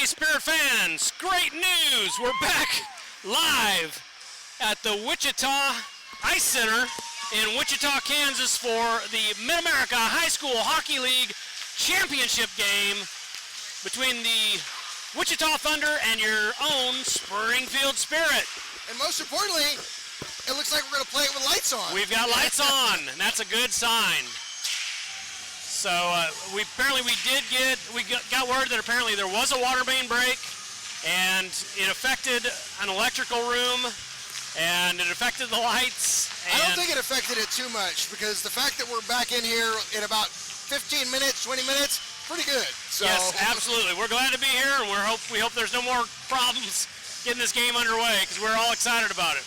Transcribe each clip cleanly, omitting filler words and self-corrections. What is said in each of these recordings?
Hey, Spirit fans, great news! We're back live at the Wichita Ice Center in Wichita, Kansas for the Mid-America High School Hockey League Championship game between the Wichita Thunder and your own Springfield Spirit. And most importantly, it looks like we're going to play it with lights on. We've got lights on, and that's a good sign. So we got word that apparently there was a water main break, and it affected an electrical room, and it affected the lights. I don't think it affected it too much, because the fact that we're back in here in about 15 minutes, 20 minutes, pretty good. So. Yes, absolutely. We're glad to be here, and we hope there's no more problems getting this game underway, because we're all excited about it.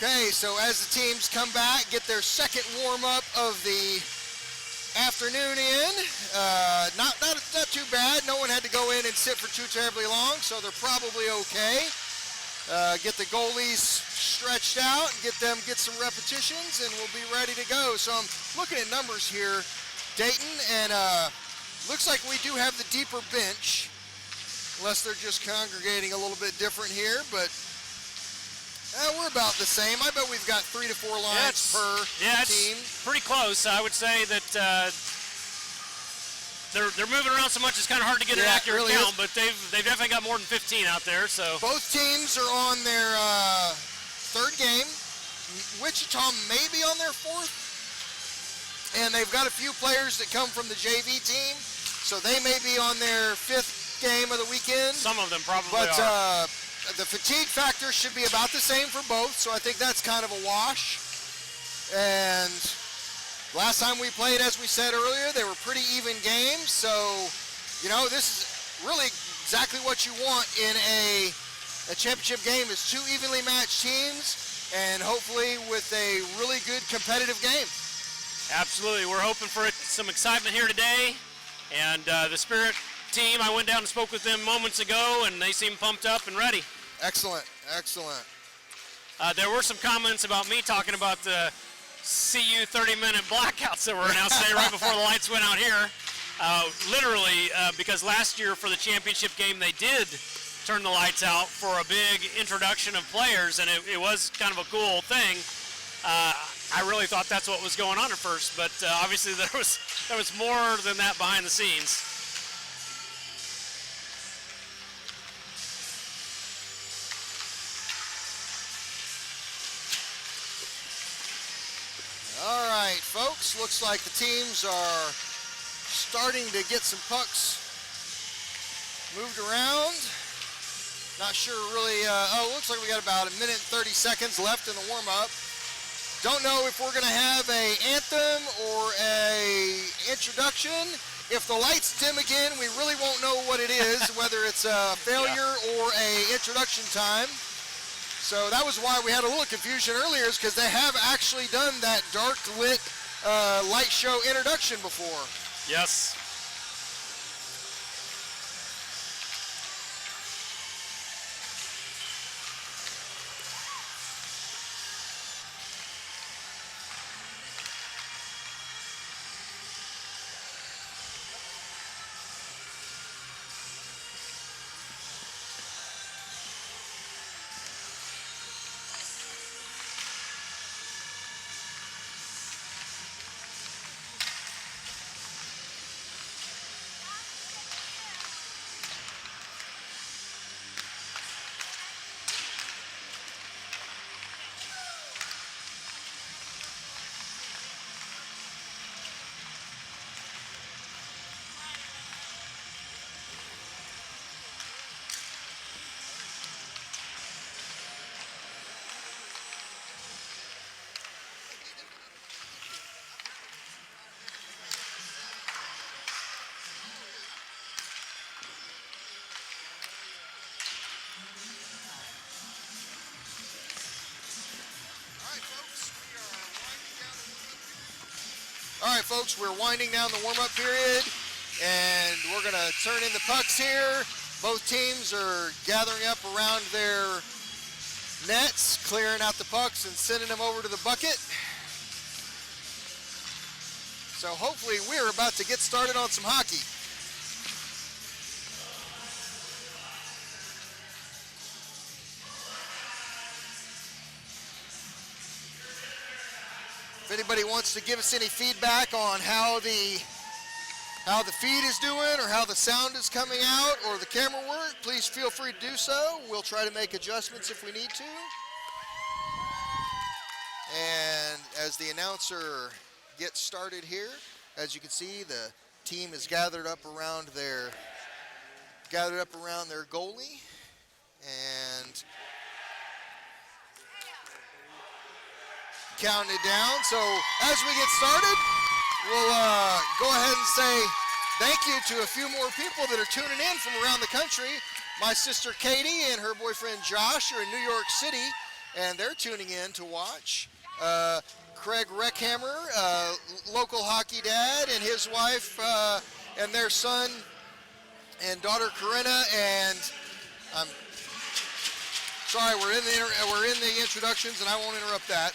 Okay, so as the teams come back, get their second warm-up of the afternoon in. Not too bad. No one had to go in and sit for too terribly long, so they're probably okay. Get the goalies stretched out, get some repetitions, and we'll be ready to go. So I'm looking at numbers here, Dayton, and looks like we do have the deeper bench, unless they're just congregating a little bit different here, but we're about the same. I bet we've got 3 to 4 lines per team. It's pretty close. I would say that they're moving around so much it's kind of hard to get an accurate count, but they've definitely got more than 15 out there. So both teams are on their third game. Wichita may be on their fourth, and they've got a few players that come from the JV team, so they may be on their 5th game of the weekend. Some of them probably are. The fatigue factor should be about the same for both, so I think that's kind of a wash. And last time we played, as we said earlier, they were pretty even games. So, you know, this is really exactly what you want in a championship game, is 2 evenly matched teams, and hopefully with a really good competitive game. Absolutely. We're hoping for some excitement here today. And the Spirit team, I went down and spoke with them moments ago, and they seem pumped up and ready. Excellent, excellent. There were some comments about me talking about the CU 30-minute blackouts that were announced today right before the lights went out here. Literally, because last year for the championship game, they did turn the lights out for a big introduction of players, and it was kind of a cool thing. I really thought that's what was going on at first, but obviously there was more than that behind the scenes. All right, folks, looks like the teams are starting to get some pucks moved around. Not sure really, looks like we got about 1 minute and 30 seconds left in the warm-up. Don't know if we're gonna have a anthem or a introduction. If the lights dim again, we really won't know what it is, whether it's a failure or a introduction time. So that was why we had a little confusion earlier, is because they have actually done that dark lit light show introduction before. Yes. All right, folks, we're winding down the warm-up period, and we're going to turn in the pucks here. Both teams are gathering up around their nets, clearing out the pucks and sending them over to the bucket. So hopefully we're about to get started on some hockey. If anybody wants to give us any feedback on how the feed is doing or how the sound is coming out or the camera work, please feel free to do so. We'll try to make adjustments if we need to. And as the announcer gets started here, as you can see, the team is gathered up around their goalie, and counting it down. So as we get started, we'll go ahead and say thank you to a few more people that are tuning in from around the country. My sister Katie and her boyfriend Josh are in New York City, and they're tuning in to watch. Craig Reckhammer, local hockey dad, and his wife and their son and daughter Corinna, and I'm sorry, we're in the introductions, and I won't interrupt that.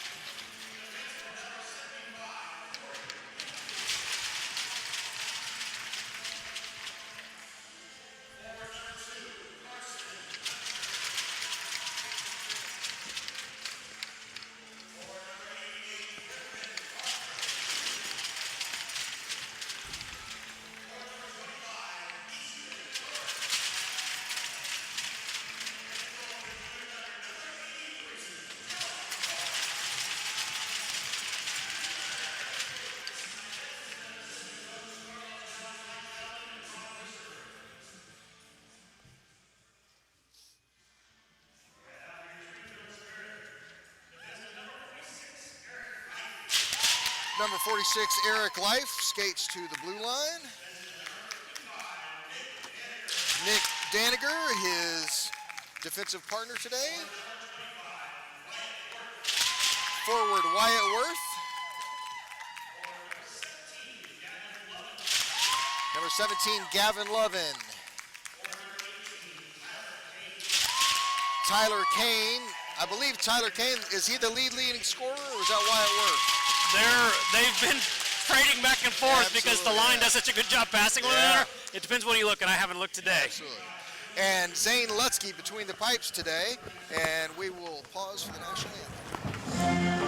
Number 46, Eric Life, skates to the blue line. Nick Daniger, his defensive partner today. Forward, Wyatt Worth. Number 17, Gavin Lovin. Tyler Kane. I believe Tyler Kane, is he the leading scorer, or is that Wyatt Worth? They've been trading back and forth because the line does such a good job passing one another. It depends when you look, and I haven't looked today. Absolutely. And Zane Lutsky between the pipes today, and we will pause for the national anthem.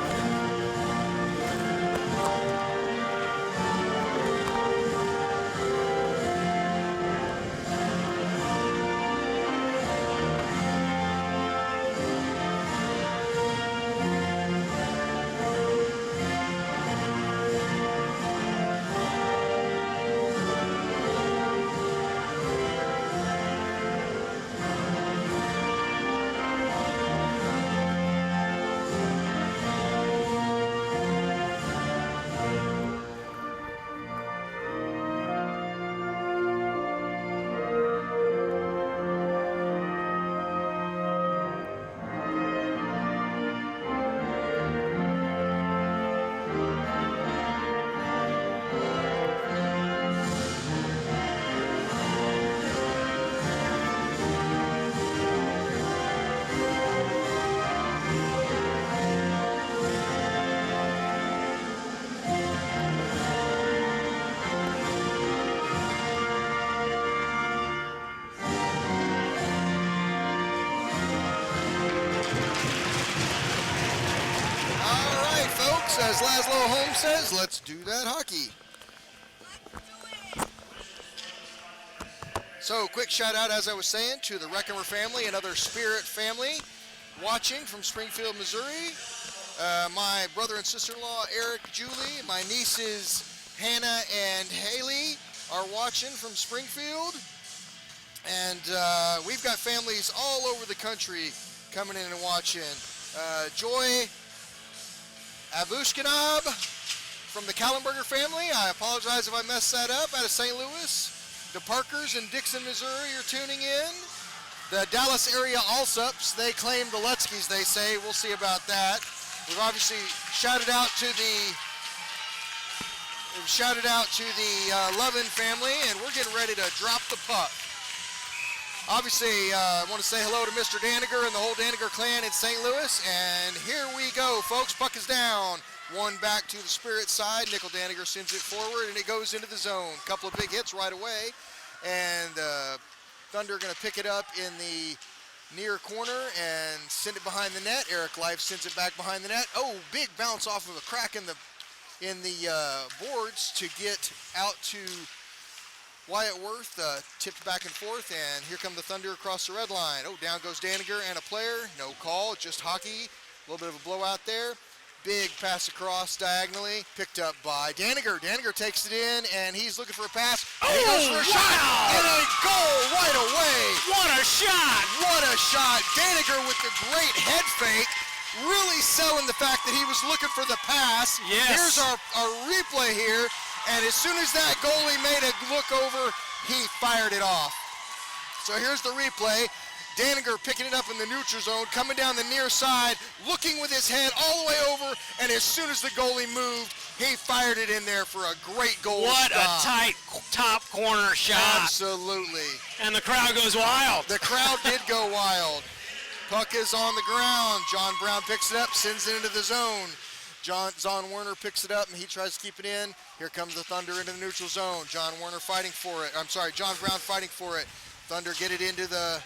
As Laszlo Holmes says, let's do that hockey. So, quick shout out, as I was saying, to the Reckemer family and other Spirit family watching from Springfield, Missouri. My brother and sister-in-law, Eric, Julie, my nieces, Hannah and Haley, are watching from Springfield. And we've got families all over the country coming in and watching. Joy Abushkinab from the Kallenberger family. I apologize if I messed that up, out of St. Louis. The Parkers in Dixon, Missouri are tuning in. The Dallas area Allsups, they claim the Lutskys, they say. We'll see about that. We've obviously shouted out to the Lovin family, and we're getting ready to drop the puck. Obviously, I want to say hello to Mr. Daniger and the whole Daniger clan in St. Louis, and here we go, folks. Puck is down. One back to the Spirit side. Nickel Daniger sends it forward, and it goes into the zone. Couple of big hits right away, and Thunder going to pick it up in the near corner and send it behind the net. Eric Life sends it back behind the net. Oh, big bounce off of a crack in the boards to get out to Wyatt Worth, tipped back and forth, and here come the Thunder across the red line. Oh, down goes Daniger and a player. No call, just hockey. A little bit of a blowout there. Big pass across diagonally, picked up by Daniger. Daniger takes it in, and he's looking for a pass. And he goes for a shot, and a goal right away. What a shot! What a shot. Daniger with the great head fake, really selling the fact that he was looking for the pass. Yes. Here's our replay here, and as soon as that goalie made a look over, he fired it off. So here's the replay. Daniger picking it up in the neutral zone, coming down the near side, looking with his head all the way over, and as soon as the goalie moved, he fired it in there for a great goal. What stop. a tight top corner shot. Absolutely. And the crowd goes wild. The crowd did go wild. Puck is on the ground. John Brown picks it up, sends it into the zone. John Werner picks it up, and he tries to keep it in. Here comes the Thunder into the neutral zone. John Werner fighting for it. John Brown fighting for it. Thunder get it into the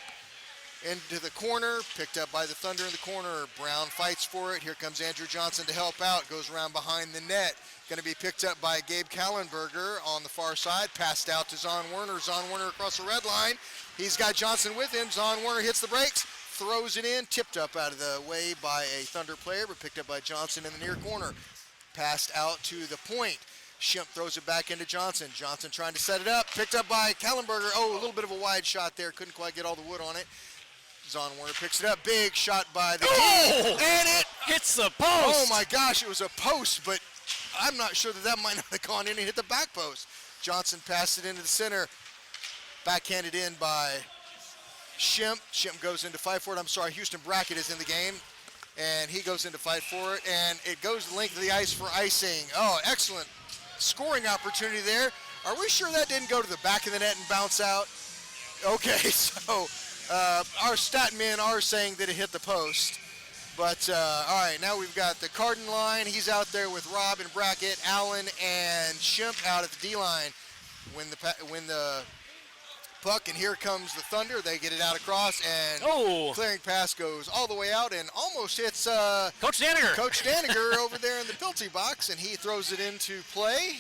corner, picked up by the Thunder in the corner. Brown fights for it. Here comes Andrew Johnson to help out. Goes around behind the net. Going to be picked up by Gabe Kallenberger on the far side. Passed out to Zon Werner. Zon Werner across the red line. He's got Johnson with him. Zon Werner hits the brakes, throws it in, tipped up out of the way by a Thunder player, but picked up by Johnson in the near corner. Passed out to the point. Schimpf throws it back into Johnson. Johnson trying to set it up. Picked up by Kallenberger. Oh, a little bit of a wide shot there. Couldn't quite get all the wood on it. Zon Werner picks it up. Big shot by the team. And it hits the post. Oh my gosh, it was a post, but I'm not sure that might not have gone in and hit the back post. Johnson passed it into the center. Backhanded in by Schimpf. Schimpf goes in to fight for it. Houston Brackett is in the game, and he goes in to fight for it, and it goes the length of the ice for icing. Oh, excellent scoring opportunity there. Are we sure that didn't go to the back of the net and bounce out? Okay, so our stat men are saying that it hit the post. But, all right, now we've got the Carden line. He's out there with Rob and Brackett, Allen, and Schimpf out at the D-line. When the puck, and here comes the Thunder. They get it out across, and clearing pass goes all the way out and almost hits Coach Daniger over there in the penalty box, and he throws it into play.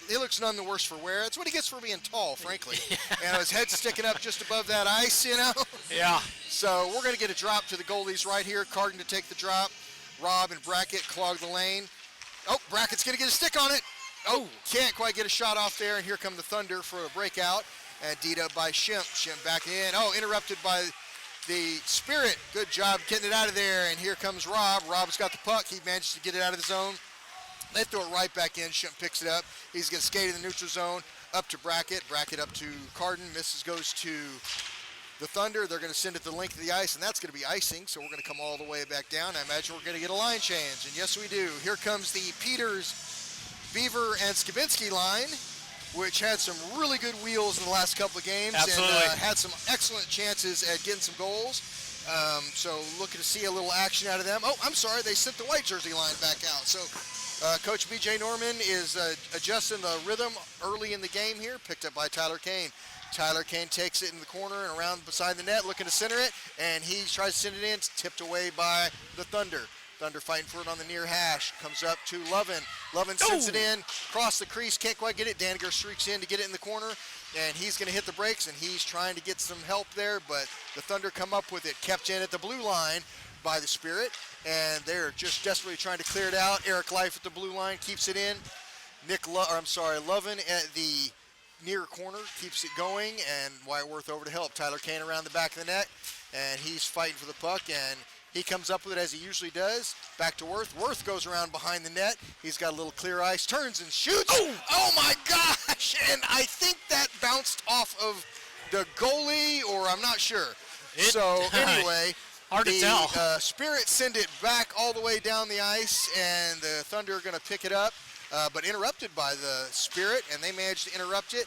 He looks none the worse for wear. That's what he gets for being tall, frankly. And his head's sticking up just above that ice, you know? Yeah. So we're going to get a drop to the goalies right here. Carden to take the drop. Rob and Brackett clog the lane. Oh, Brackett's going to get a stick on it. Oh, can't quite get a shot off there, and here come the Thunder for a breakout. And D-up by Schimpf. Schimpf back in. Oh, interrupted by the Spirit. Good job getting it out of there. And here comes Rob. Rob's got the puck. He managed to get it out of the zone. They throw it right back in. Schimpf picks it up. He's going to skate in the neutral zone. Up to Brackett. Brackett up to Carden. Misses, goes to the Thunder. They're going to send it the length of the ice, and that's going to be icing. So we're going to come all the way back down. I imagine we're going to get a line change. And yes, we do. Here comes the Peters, Beaver, and Skibinski line, which had some really good wheels in the last couple of games. Absolutely. And had some excellent chances at getting some goals. So looking to see a little action out of them. Oh, I'm sorry, they sent the white jersey line back out. So Coach B.J. Norman is adjusting the rhythm early in the game here, picked up by Tyler Kane. Tyler Kane takes it in the corner and around beside the net, looking to center it, and he tries to send it in. It's tipped away by the Thunder. Thunder fighting for it on the near hash. Comes up to Lovin. Lovin sends it in. Across the crease. Can't quite get it. Daniger streaks in to get it in the corner. And he's going to hit the brakes, and he's trying to get some help there. But the Thunder come up with it. Kept in at the blue line by the Spirit. And they're just desperately trying to clear it out. Eric Life at the blue line keeps it in. Lovin at the near corner keeps it going. And Whiteworth over to help. Tyler Kane around the back of the net. And he's fighting for the puck. And he comes up with it as he usually does. Back to Worth. Worth goes around behind the net. He's got a little clear ice. Turns and shoots. Oh my gosh! And I think that bounced off of the goalie, or I'm not sure. So anyway, hard to tell. Spirit send it back all the way down the ice, and the Thunder are going to pick it up, but interrupted by the Spirit, and they managed to interrupt it.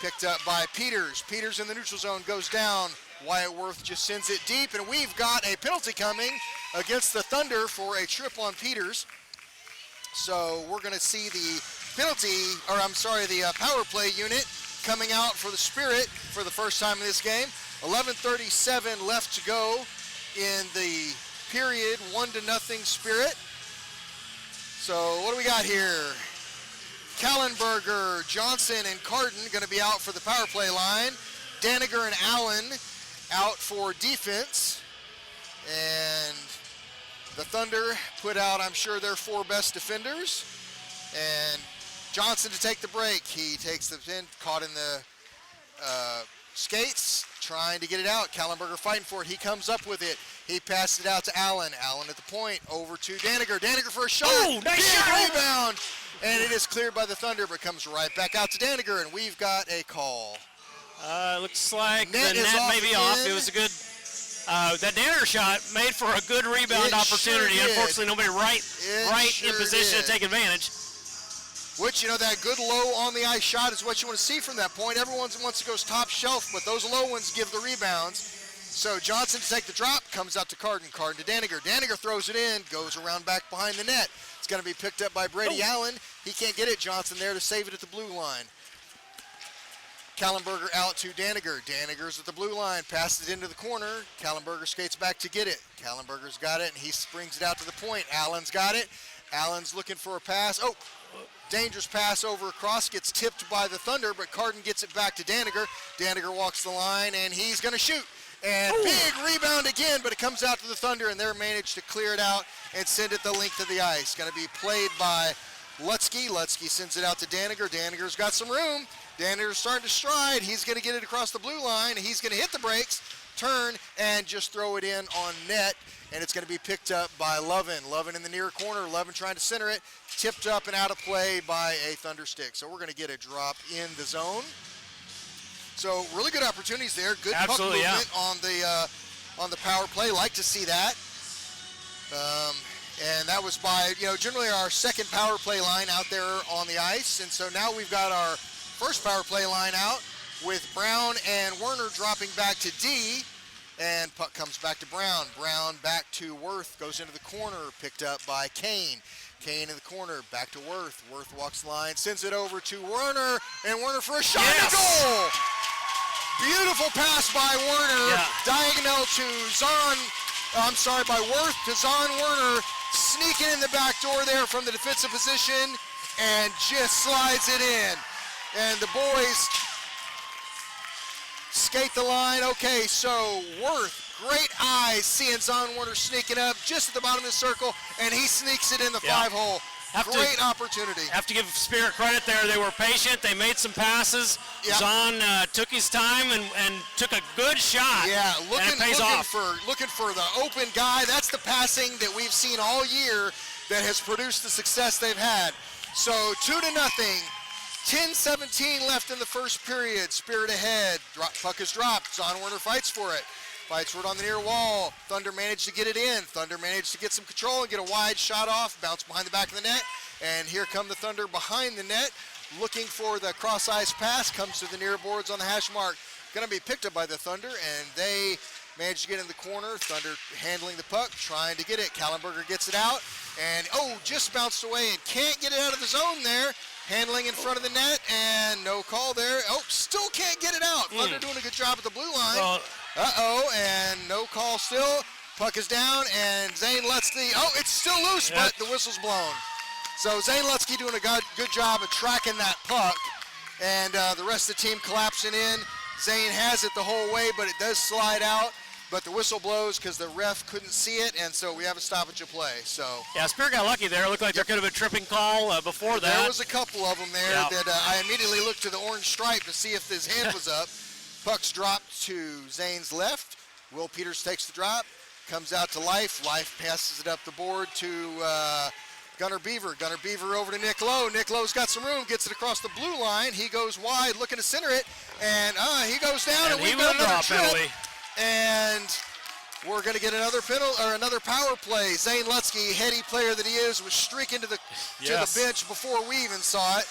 Picked up by Peters. Peters in the neutral zone goes down. Wyatt Worth just sends it deep, and we've got a penalty coming against the Thunder for a trip on Peters. So we're going to see the the power play unit coming out for the Spirit for the first time in this game. 11:37 left to go in the period, 1-0 Spirit. So what do we got here? Kallenberger, Johnson, and Carden going to be out for the power play line. Daniger and Allen out for defense. And the Thunder put out, I'm sure, their 4 best defenders. And Johnson to take the break. He takes the pin, caught in the skates, trying to get it out. Kallenberger fighting for it. He comes up with it. He passed it out to Allen. Allen at the point, over to Daniger. Daniger for a shot. Oh, nice shot. Rebound. And it is cleared by the Thunder, but comes right back out to Daniger, and we've got a call. Looks like Net the is net off may be off. again. It was a good, that Daniger shot made for a good rebound It opportunity. sure did. Unfortunately, nobody right Sure in position did. to take advantage. Which, that good low on the ice shot is what you want to see from that point. Everyone wants to go top shelf, but those low ones give the rebounds. So Johnson to take the drop, comes out to Carden. Carden to Daniger. Daniger throws it in, goes around back behind the net. It's going to be picked up by Brady Allen. He can't get it. Johnson there to save it at the blue line. Kallenberger out to Daniger. Daniger's at the blue line, passes it into the corner. Kallenberger skates back to get it. Kallenberger's got it, and he springs it out to the point. Allen's got it. Allen's looking for a pass. Oh, dangerous pass over across, gets tipped by the Thunder, but Carden gets it back to Daniger. Daniger walks the line, and he's going to shoot. And big rebound again, but it comes out to the Thunder, and they're managed to clear it out and send it the length of the ice. Going to be played by Lutzke. Lutzke sends it out to Daniger. Daniger's got some room. Daniger's starting to stride. He's going to get it across the blue line. He's going to hit the brakes, turn, and just throw it in on net. And it's going to be picked up by Lovin. Lovin in the near corner. Lovin trying to center it. Tipped up and out of play by a Thunder stick. So we're going to get a drop in the zone. So really good opportunities there. Good puck movement on the power play. Like to see that. And that was by, generally our second power play line out there on the ice. And so now we've got our first power play line out with Brown and Werner dropping back to D. And puck comes back to Brown. Brown back to Worth. Goes into the corner. Picked up by Kane. Kane in the corner. Back to Worth. Worth walks the line. Sends it over to Werner. And Werner for a shot. Yes. And goal! Beautiful pass by Werner. Yeah. Diagonal to by Worth to Zahn Werner. Sneaking in the back door there from the defensive position. And just slides it in. And the boys skate the line. Okay, so Worth, great eyes seeing Zahn Werner sneaking up just at the bottom of the circle, and he sneaks it in the 5-hole. Great opportunity. Have to give Spirit credit there. They were patient. They made some passes. Yep. Zahn took his time and took a good shot. Yeah, and it pays off. looking for the open guy. That's the passing that we've seen all year that has produced the success they've had. So 2-0. 10:17 left in the first period. Spirit ahead. Puck is dropped. Zahn Werner fights for it. Fights for it on the near wall. Thunder managed to get it in. Thunder managed to get some control and get a wide shot off. Bounce behind the back of the net. And here come the Thunder behind the net. Looking for the cross-ice pass. Comes to the near boards on the hash mark. Going to be picked up by the Thunder. And they managed to get in the corner. Thunder handling the puck. Trying to get it. Kallenberger gets it out. And, just bounced away and can't get it out of the zone there. Handling in front of the net, and no call there. Still can't get it out. Thunder doing a good job at the blue line. And no call still. Puck is down, and Zane Lutzke. It's still loose, but the whistle's blown. So Zane Lutzke doing a good job of tracking that puck, and the rest of the team collapsing in. Zane has it the whole way, but it does slide out. But the whistle blows because the ref couldn't see it, and so we have a stoppage of play. So yeah, Spirit got lucky there. It looked like there could have been a tripping call before that. There was a couple of them there that I immediately looked to the orange stripe to see if his hand was up. Puck's dropped to Zane's left. Will Peters takes the drop, comes out to Life. Life passes it up the board to Gunnar Beaver. Gunnar Beaver over to Nick Lowe. Nick Lowe's got some room, gets it across the blue line. He goes wide, looking to center it, and he goes down, and we've got another trip. Penalty. And we're going to get another another power play. Zane Lutzke, heady player that he is, was streaking to the bench before we even saw it.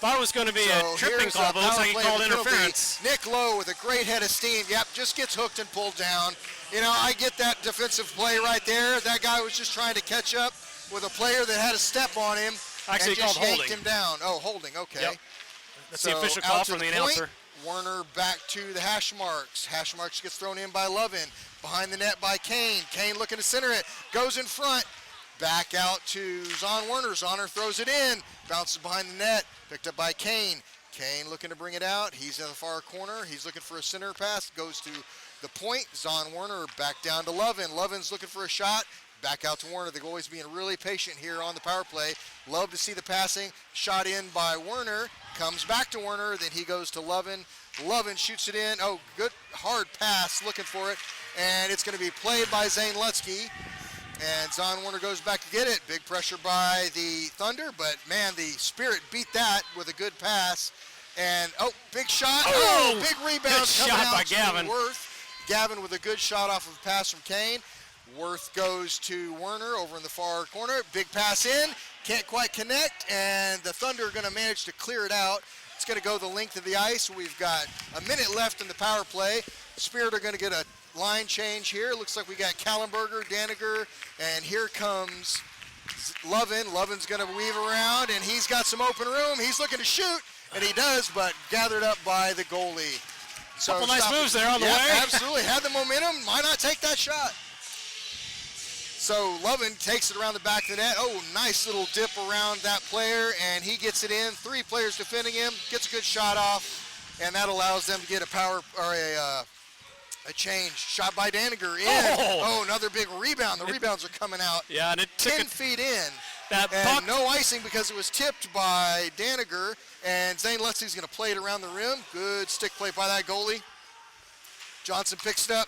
Thought it was going to be a tripping here's call, but it looks power like he play called with penalty. interference. Nick Lowe with a great head of steam. Yep, just gets hooked and pulled down. You know, I get that defensive play right there. That guy was just trying to catch up with a player that had a step on him. Actually, and just called yanked holding. him down. Oh, holding, okay. Yep. That's So the official out call to from the point. announcer. Warner back to the hash marks. Hash marks gets thrown in by Lovin. Behind the net by Kane. Kane looking to center it. Goes in front. Back out to Zon Werner. Zonner throws it in. Bounces behind the net. Picked up by Kane. Kane looking to bring it out. He's in the far corner. He's looking for a center pass. Goes to the point. Zon Werner back down to Lovin. Lovin's looking for a shot. Back out to Werner. The goalie's being really patient here on the power play. Love to see the passing. Shot in by Werner. Comes back to Werner. Then he goes to Lovin. Lovin shoots it in. Oh, good hard pass. Looking for it. And it's going to be played by Zane Lutzke. And Zon Werner goes back to get it. Big pressure by the Thunder. But, man, the Spirit beat that with a good pass. And, oh, big shot. Oh, big rebound good coming shot out by to Gavin. Worth. Gavin with a good shot off of a pass from Kane. Worth goes to Werner over in the far corner. Big pass in. Can't quite connect. And the Thunder are going to manage to clear it out. It's going to go the length of the ice. We've got a minute left in the power play. Spirit are going to get a line change here. Looks like we got Kallenberger, Daniger, and here comes Lovin. Lovin's going to weave around, and he's got some open room. He's looking to shoot, and he does, but gathered up by the goalie. So couple nice moves there on the way. Absolutely. Had the momentum. Why not take that shot? So Lovin takes it around the back of the net. Oh, nice little dip around that player, and he gets it in. 3 players defending him, gets a good shot off, and that allows them to get a power or a change. Shot by Daniger in. Oh, another big rebound. The rebounds are coming out. Yeah, and it took 10 feet in. that And puck. no icing because it was tipped by Daniger, and Zane Lutzke's going to play it around the rim. Good stick play by that goalie. Johnson picks it up.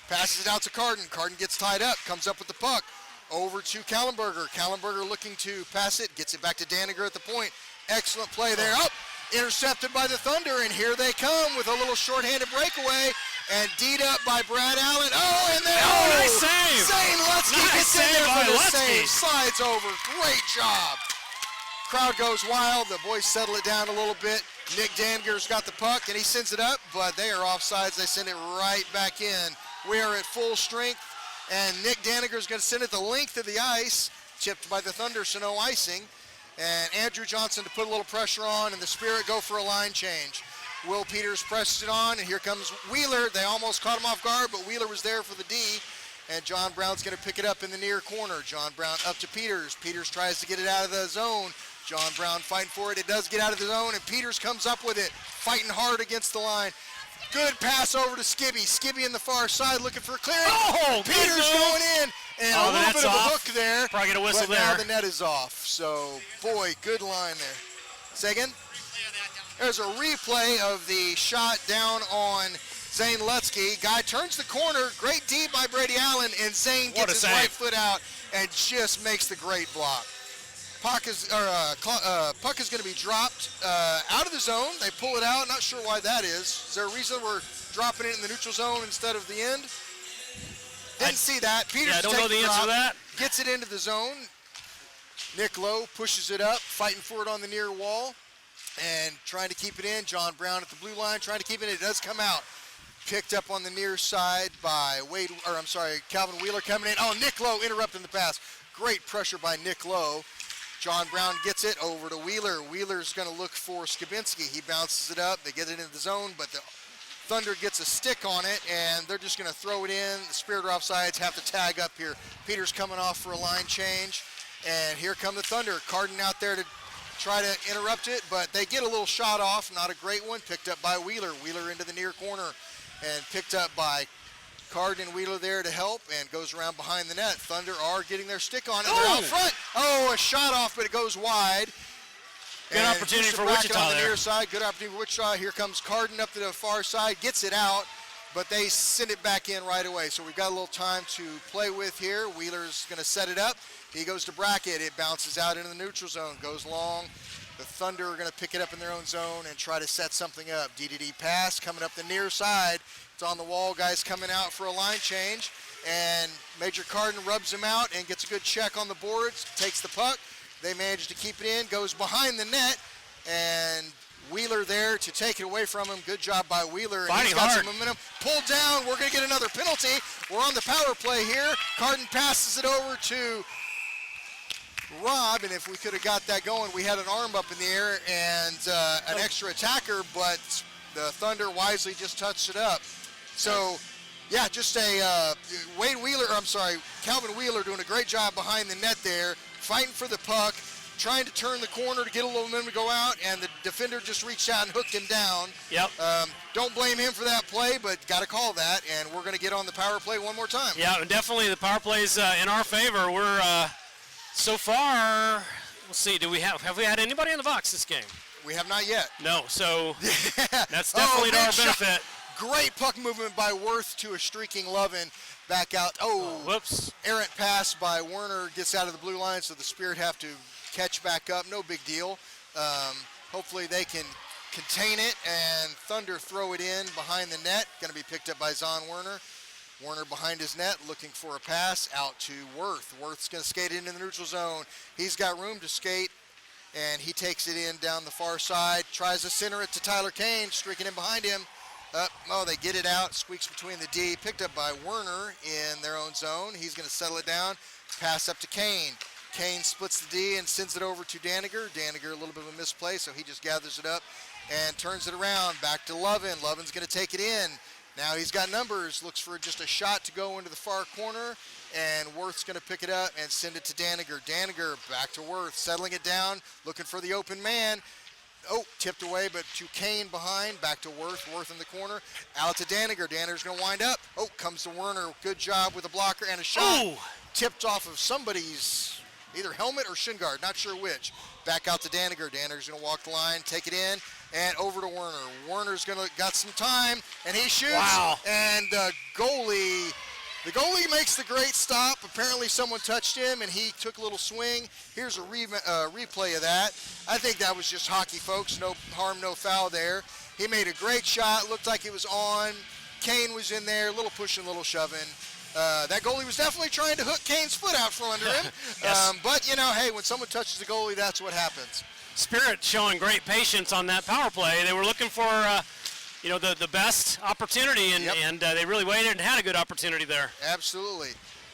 Passes it out to Carden. Carden gets tied up, comes up with the puck. Over to Kallenberger. Kallenberger looking to pass it, gets it back to Daniger at the point. Excellent play there. Up, intercepted by the Thunder, and here they come with a little shorthanded breakaway. And D'd up by Brad Allen. Oh, and then nice save. Zane Lutzke Nice gets in save there by for the Lutzke. save. Slides over. Great job. Crowd goes wild. The boys settle it down a little bit. Nick Daniger's got the puck, and he sends it up, but they are offsides. They send it right back in. We are at full strength, and Nick Daniger's going to send it the length of the ice, chipped by the Thunder, so no icing. And Andrew Johnson to put a little pressure on, and the Spirit go for a line change. Will Peters presses it on, and here comes Wheeler. They almost caught him off guard, but Wheeler was there for the D, and John Brown's going to pick it up in the near corner. John Brown up to Peters. Peters tries to get it out of the zone. John Brown fighting for it. It does get out of the zone, and Peters comes up with it, fighting hard against the line. Good pass over to Skibby. Skibby in the far side looking for a clearance. Oh, Peters going in, and a little bit of a hook there. Probably get a whistle but there. now the net is off. So, boy, good line there. Say again? There's a replay of the shot down on Zane Lutzke. Guy turns the corner. Great D by Brady Allen, and Zane What gets a his save. right foot out and just makes the great block. Puck is going to be dropped out of the zone. They pull it out. Not sure why that is. Is there a reason we're dropping it in the neutral zone instead of the end? Didn't see that. Peters I don't know the answer to that. Gets it into the zone. Nick Lowe pushes it up, fighting for it on the near wall, and trying to keep it in. John Brown at the blue line trying to keep it in. It does come out. Picked up on the near side by Calvin Wheeler coming in. Oh, Nick Lowe interrupting the pass. Great pressure by Nick Lowe. John Brown gets it over to Wheeler. Wheeler's going to look for Skibinski. He bounces it up. They get it into the zone, but the Thunder gets a stick on it, and they're just going to throw it in. The Spirit are offsides, have to tag up here. Peters coming off for a line change, and here come the Thunder. Carden out there to try to interrupt it, but they get a little shot off. Not a great one. Picked up by Wheeler. Wheeler into the near corner, and picked up by Carden and Wheeler there to help, and goes around behind the net. Thunder are getting their stick on it. They're out front. Oh, a shot off, but it goes wide. Good And opportunity Houston for Brackett Wichita on the there. near side. Good opportunity for Wichita. Here comes Carden up to the far side, gets it out, but they send it back in right away. So we've got a little time to play with here. Wheeler's going to set it up. He goes to Brackett. It bounces out into the neutral zone, goes long. The Thunder are going to pick it up in their own zone and try to set something up. DDD pass coming up the near side. It's on the wall. Guys coming out for a line change. And Major Carden rubs him out and gets a good check on the boards. Takes the puck. They manage to keep it in. Goes behind the net. and Wheeler there to take it away from him. Good job by Wheeler. And he's Fighting got hard. some momentum. Pulled down. We're going to get another penalty. We're on the power play here. Carden passes it over to Rob, and if we could have got that going, we had an arm up in the air and an extra attacker, but the Thunder wisely just touched it up. So, yeah, just a Calvin Wheeler doing a great job behind the net there, fighting for the puck, trying to turn the corner to get a little momentum to go out, and the defender just reached out and hooked him down. Yep. Don't blame him for that play, but got to call that, and we're going to get on the power play one more time. Yeah, definitely the power play's in our favor. We're so far. We'll see. Have we had anybody in the box this game? We have not yet. No. So that's definitely to our benefit. Great puck movement by Worth to a streaking Lovin. Back out. Whoops. Errant pass by Werner gets out of the blue line, so the Spirit have to catch back up. No big deal. Hopefully they can contain it, and Thunder throw it in behind the net. Going to be picked up by Zahn Werner. Werner behind his net looking for a pass out to Worth. Worth's going to skate into the neutral zone. He's got room to skate, and he takes it in down the far side. Tries to center it to Tyler Kane, streaking in behind him. They get it out. Squeaks between the D. Picked up by Werner in their own zone. He's going to settle it down. Pass up to Kane. Kane splits the D and sends it over to Daniger. Daniger, a little bit of a misplay, so he just gathers it up and turns it around. Back to Lovin. Lovin's going to take it in. Now he's got numbers. Looks for just a shot to go into the far corner, and Worth's going to pick it up and send it to Daniger. Daniger back to Worth, settling it down, looking for the open man. Tipped away, but to Kane behind. Back to Worth. Worth in the corner. Out to Daniger. Daniger's going to wind up. Comes to Werner. Good job with a blocker and a shot. Ooh. Tipped off of somebody's either helmet or shin guard. Not sure which. Back out to Daniger. Daniger's going to walk the line, take it in, and over to Werner. Werner's got some time, and he shoots. Wow. And the goalie makes the great stop. Apparently someone touched him, and he took a little swing. Here's a replay of that. I think that was just hockey, folks. No harm, no foul there. He made a great shot. Looked like it was on. Kane was in there, a little pushing, a little shoving. That goalie was definitely trying to hook Kane's foot out from under him. Yes. But, hey, when someone touches the goalie, that's what happens. Spirit showing great patience on that power play. They were looking for the best opportunity, and they really waited and had a good opportunity there. Absolutely.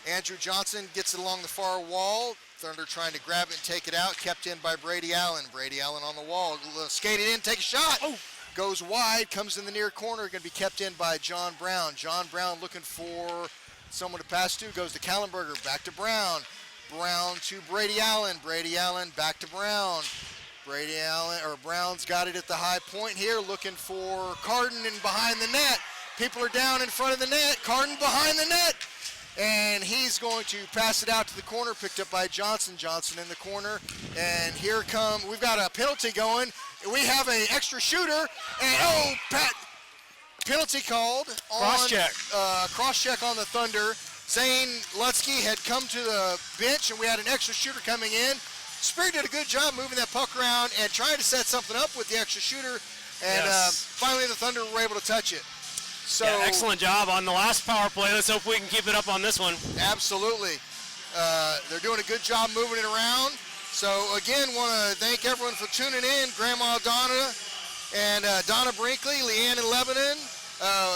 Andrew Johnson gets it along the far wall. Thunder trying to grab it and take it out. Kept in by Brady Allen. Brady Allen on the wall. Skated in, take a shot. Goes wide, comes in the near corner. Going to be kept in by John Brown. John Brown looking for someone to pass to. Goes to Kallenberger. Back to Brown. Brown to Brady Allen. Brady Allen back to Brown. Brown's got it at the high point here, looking for Carden and behind the net. People are down in front of the net. Carden behind the net. And he's going to pass it out to the corner, picked up by Johnson. Johnson in the corner. And here we've got a penalty going. We have an extra shooter. And, penalty called. Cross-check. Cross-check on the Thunder. Zane Lutsky had come to the bench, and we had an extra shooter coming in. Spirit did a good job moving that puck around and trying to set something up with the extra shooter, and finally the Thunder were able to touch it. So excellent job on the last power play. Let's hope we can keep it up on this one. Absolutely. They're doing a good job moving it around. So again, want to thank everyone for tuning in. Grandma Donna and Donna Brinkley, Leanne in Lebanon,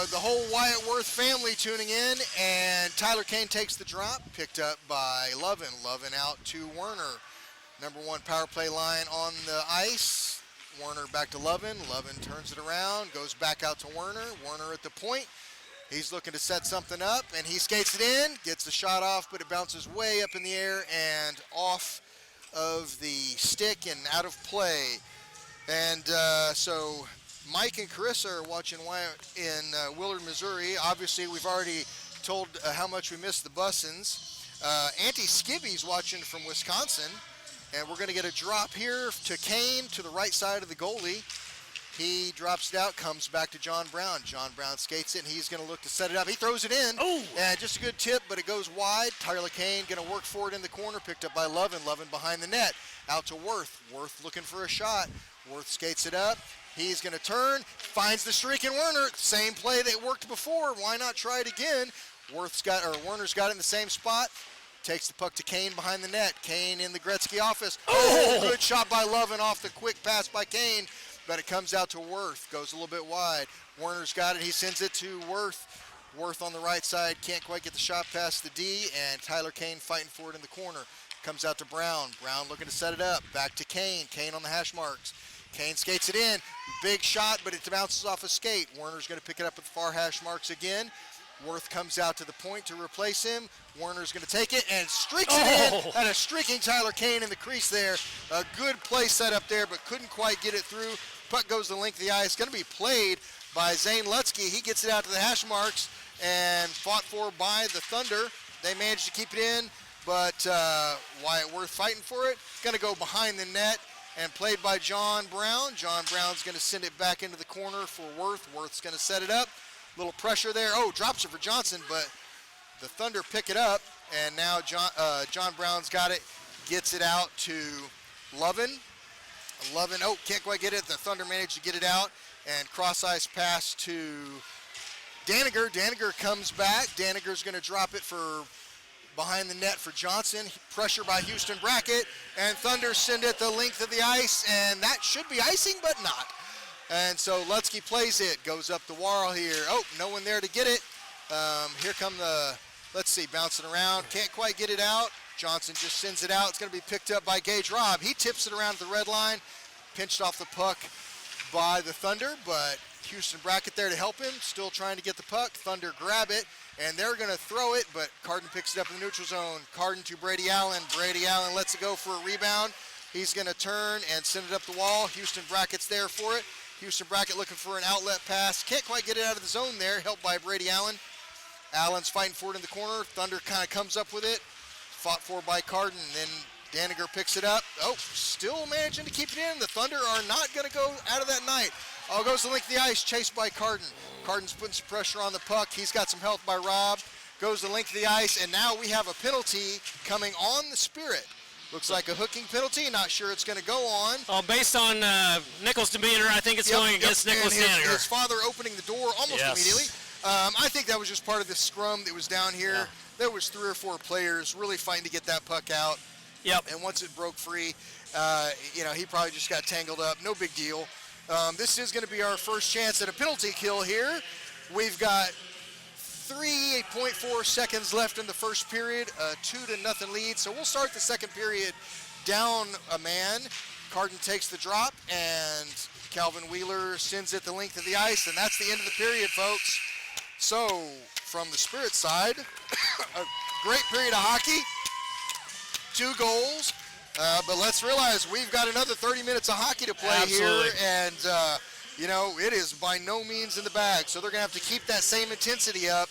the whole Wyatt Worth family tuning in, and Tyler Kane takes the drop, picked up by Lovin. Lovin out to Werner. Number one power play line on the ice. Werner back to Lovin. Lovin turns it around, goes back out to Werner. Werner at the point. He's looking to set something up, and he skates it in, gets the shot off, but it bounces way up in the air and off of the stick and out of play. And so Mike and Carissa are watching Wyatt in Willard, Missouri. Obviously, we've already told how much we miss the Bussins. Auntie Skibby's watching from Wisconsin. And we're going to get a drop here to Kane to the right side of the goalie. He drops it out, comes back to John Brown. John Brown skates it, and he's going to look to set it up. He throws it in. And just a good tip, but it goes wide. Tyler Kane going to work for it in the corner, picked up by Lovin. Lovin behind the net. Out to Worth. Worth looking for a shot. Worth skates it up. He's going to turn, finds the streak in Werner. Same play that worked before. Why not try it again? Werner's got it in the same spot. Takes the puck to Kane behind the net. Kane in the Gretzky office. Oh, good shot by Lovin off the quick pass by Kane, but it comes out to Worth. Goes a little bit wide. Werner's got it. He sends it to Worth. Worth on the right side. Can't quite get the shot past the D, and Tyler Kane fighting for it in the corner. Comes out to Brown. Brown looking to set it up. Back to Kane. Kane on the hash marks. Kane skates it in. Big shot, but it bounces off a skate. Werner's going to pick it up at the far hash marks again. Worth comes out to the point to replace him. Werner's going to take it and streaks it in. And a streaking Tyler Kane in the crease there. A good play set up there, but couldn't quite get it through. Puck goes the length of the ice. Going to be played by Zane Lutzke. He gets it out to the hash marks and fought for by the Thunder. They managed to keep it in, but Wyatt Worth fighting for it. Going to go behind the net and played by John Brown. John Brown's going to send it back into the corner for Worth. Worth's going to set it up. Little pressure there. Oh, drops it for Johnson, but the Thunder pick it up, and now John Brown's got it, gets it out to Lovin. Lovin, oh, can't quite get it. The Thunder managed to get it out, and cross-ice pass to Daniger. Daniger comes back. Daniger's going to drop it for behind the net for Johnson. Pressure by Houston Brackett, and Thunder send it the length of the ice, and that should be icing, but not. And so Lutzke plays it, goes up the wall here. Oh, no one there to get it. Here come the, let's see, bouncing around. Can't quite get it out. Johnson just sends it out. It's going to be picked up by Gage Robb. He tips it around at the red line. Pinched off the puck by the Thunder, but Houston Brackett there to help him. Still trying to get the puck. Thunder grab it, and they're going to throw it, but Carden picks it up in the neutral zone. Carden to Brady Allen. Brady Allen lets it go for a rebound. He's going to turn and send it up the wall. Houston Brackett's there for it. Houston Brackett looking for an outlet pass. Can't quite get it out of the zone there. Helped by Brady Allen. Allen's fighting for it in the corner. Thunder kind of comes up with it. Fought for by Carden. Then Daniger picks it up. Oh, still managing to keep it in. The Thunder are not going to go out of that night. Oh, goes the length of the ice. Chased by Carden. Carden's putting some pressure on the puck. He's got some help by Robb. Goes the length of the ice. And now we have a penalty coming on the Spirit. Looks like a hooking penalty. Not sure it's going to go on. Oh, based on Nichols' demeanor, I think it's going against Nicholas Daniger. His father opening the door almost immediately. I think that was just part of the scrum that was down here. Yeah. There was 3 or 4 players really fighting to get that puck out. Yep. And once it broke free, he probably just got tangled up. No big deal. This is going to be our first chance at a penalty kill here. We've got 3.4 seconds left in the first period, 2-0 lead. So we'll start the second period down a man. Carden takes the drop, and Calvin Wheeler sends it the length of the ice, and that's the end of the period, folks. So from the Spirit side, a great period of hockey, 2 goals, but let's realize we've got another 30 minutes of hockey to play here, and it is by no means in the bag. So they're going to have to keep that same intensity up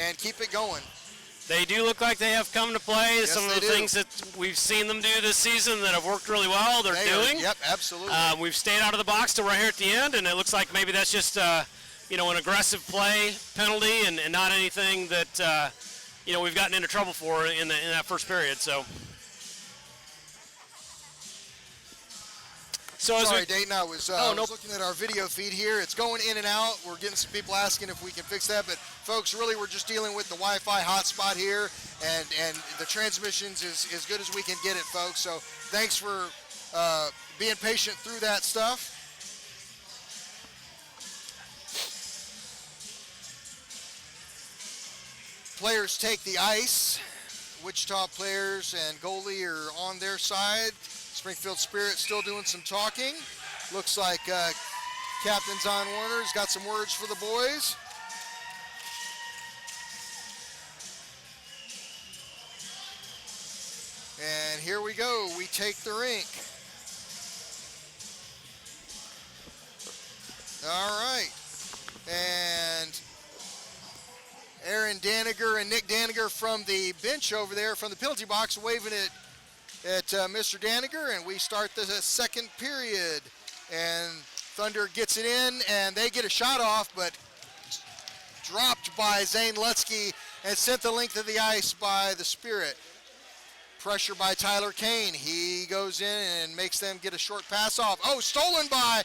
and keep it going. They do look like they have come to play. Yes, some of the things that we've seen them do this season that have worked really well, they're doing. Yep, absolutely. We've stayed out of the box till right here at the end, and it looks like maybe that's just an aggressive play penalty and not anything that we've gotten into trouble for in that first period. Sorry, Dayton, I was looking at our video feed here. It's going in and out. We're getting some people asking if we can fix that. But, folks, really we're just dealing with the Wi-Fi hotspot here. And the transmissions is as good as we can get it, folks. So thanks for being patient through that stuff. Players take the ice. Wichita players and goalie are on their side. Springfield Spirit still doing some talking. Looks like Captain Zon Warner's got some words for the boys. And here we go. We take the rink. All right. And Aaron Daniger and Nick Daniger from the bench over there, from the penalty box, waving it at Mr. Daniger, and we start the second period. And Thunder gets it in, and they get a shot off, but dropped by Zane Lutzke and sent the length of the ice by the Spirit. Pressure by Tyler Kane. He goes in and makes them get a short pass off. Oh, stolen by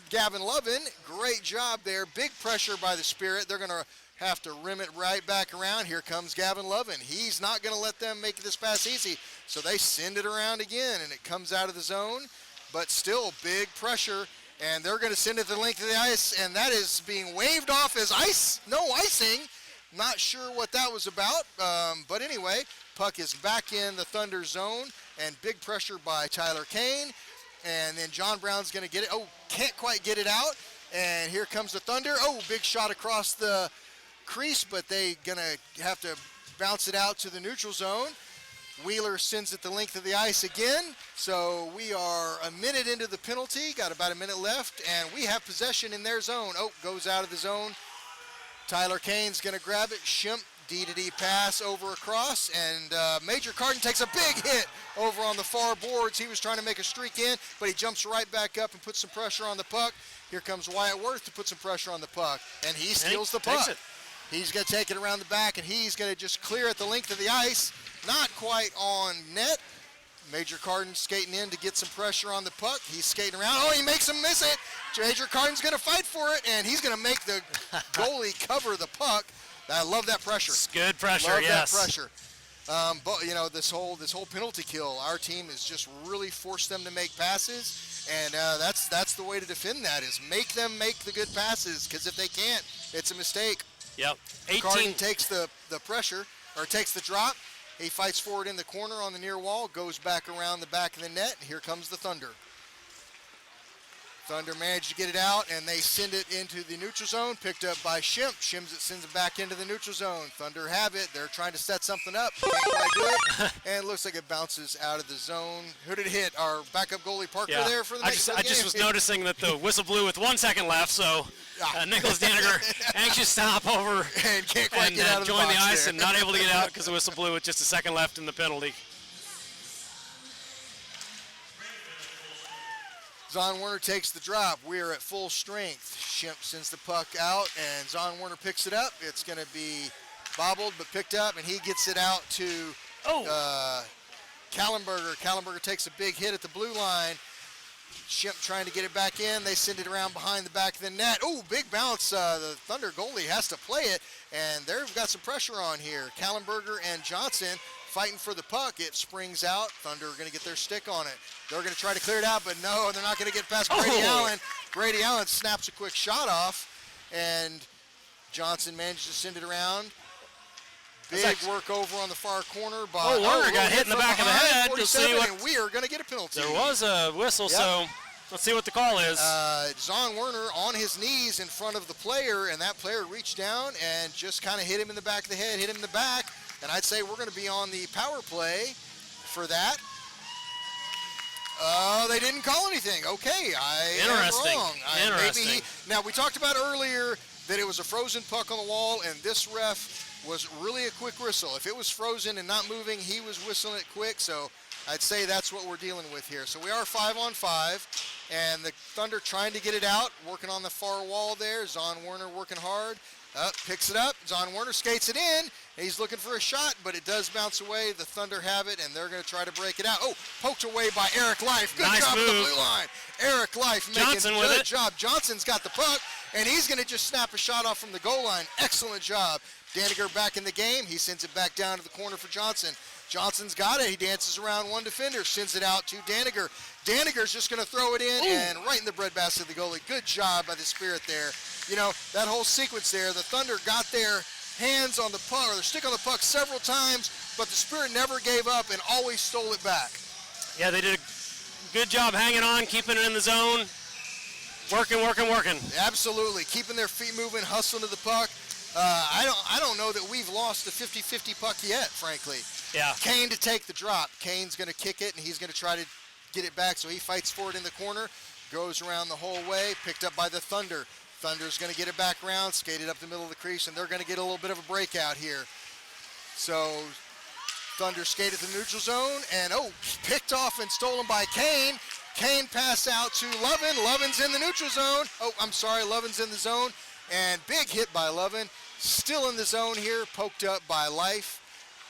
Gavin Lovin. Great job there. Big pressure by the Spirit. They're going to have to rim it right back around. Here comes Gavin Lovin. He's not going to let them make this pass easy, so they send it around again, and it comes out of the zone, but still big pressure, and they're going to send it to the length of the ice, and that is being waved off as ice. No icing. Not sure what that was about, but anyway, puck is back in the Thunder zone, and big pressure by Tyler Kane, and then John Brown's going to get it. Oh, can't quite get it out, and here comes the Thunder. Oh, big shot across the crease, but they gonna have to bounce it out to the neutral zone. Wheeler sends it the length of the ice again, so we are a minute into the penalty, got about a minute left, and we have possession in their zone. Oh, goes out of the zone. Tyler Kane's gonna grab it. Shimp, D-to-D pass over across, and Major Carden takes a big hit over on the far boards. He was trying to make a streak in, but he jumps right back up and puts some pressure on the puck. Here comes Wyatt Worth to put some pressure on the puck, and he steals the puck. He's going to take it around the back, and he's going to just clear it the length of the ice. Not quite on net. Major Carden skating in to get some pressure on the puck. He's skating around. Oh, he makes him miss it. Major Carden's going to fight for it, and he's going to make the goalie cover the puck. I love that pressure. It's good pressure, love yes. that pressure. But you know, this whole penalty kill, our team has just really forced them to make passes, and that's the way to defend that, is make them make the good passes, because if they can't, it's a mistake. Yep. 18. Carden takes the pressure, or takes the drop. He fights forward in the corner on the near wall, goes back around the back of the net, and here comes the Thunder. Thunder managed to get it out, and they send it into the neutral zone, picked up by Shimp. Shimp sends it back into the neutral zone. Thunder have it. They're trying to set something up. Can't quite do it, and it looks like it bounces out of the zone. Who did it hit? Our backup goalie Parker there for the next game? I just was noticing that the whistle blew with 1 second left, so Nicholas Daniger anxious to hop over and can't quite get out of join the box ice there. and not able to get out because the whistle blew with just a second left in the penalty. Zon Werner takes the drop. We are at full strength. Shimp sends the puck out, and Zon Werner picks it up. It's going to be bobbled, but picked up, and he gets it out to Kallenberger. Kallenberger takes a big hit at the blue line. Shimp trying to get it back in. They send it around behind the back of the net. Oh, big bounce. The Thunder goalie has to play it, and they've got some pressure on here. Kallenberger and Johnson fighting for the puck. It springs out. Thunder are going to get their stick on it. They're going to try to clear it out, but no, they're not going to get past Grady Allen. Grady Allen snaps a quick shot off, and Johnson managed to send it around. Big work over on the far corner by Werner got hit in the back of the head. You'll see what, and we are going to get a penalty. There was a whistle, so let's see what the call is. Zon Werner on his knees in front of the player, and that player reached down and just kind of hit him in the back of the head, hit him in the back. And I'd say we're going to be on the power play for that. They didn't call anything. Okay, I am wrong. Interesting. Now, we talked about earlier that it was a frozen puck on the wall, and this ref was really a quick whistle. If it was frozen and not moving, he was whistling it quick. So I'd say that's what we're dealing with here. So we are 5-on-5, and the Thunder trying to get it out, working on the far wall there. Zon Werner working hard. Picks it up. Zon Werner skates it in. He's looking for a shot, but it does bounce away. The Thunder have it, and they're going to try to break it out. Oh, poked away by Eric Life. Good nice job move. on the blue line. Eric Life Johnson making with good it. job. Johnson's got the puck, and he's going to just snap a shot off from the goal line. Excellent job. Daniger back in the game. He sends it back down to the corner for Johnson. Johnson's got it. He dances around one defender, sends it out to Daniger. Daniger's just going to throw it in and right in the breadbasket of the goalie. Good job by the Spirit there. You know, that whole sequence there, the Thunder got their hands on the puck, or their stick on the puck several times, but the Spirit never gave up and always stole it back. Yeah, they did a good job hanging on, keeping it in the zone. Working. Absolutely. Keeping their feet moving, hustling to the puck. I don't know that we've lost the 50-50 puck yet, frankly. Yeah. Kane to take the drop. Kane's going to kick it, and he's going to try to get it back, so he fights for it in the corner, goes around the whole way, picked up by the Thunder. Thunder's going to get it back around, skated up the middle of the crease, and they're going to get a little bit of a breakout here. So Thunder skate at the neutral zone, and picked off and stolen by Kane. Kane pass out to Lovin. Lovin's in the neutral zone. Lovin's in the zone, and big hit by Lovin. Still in the zone here, poked up by Life.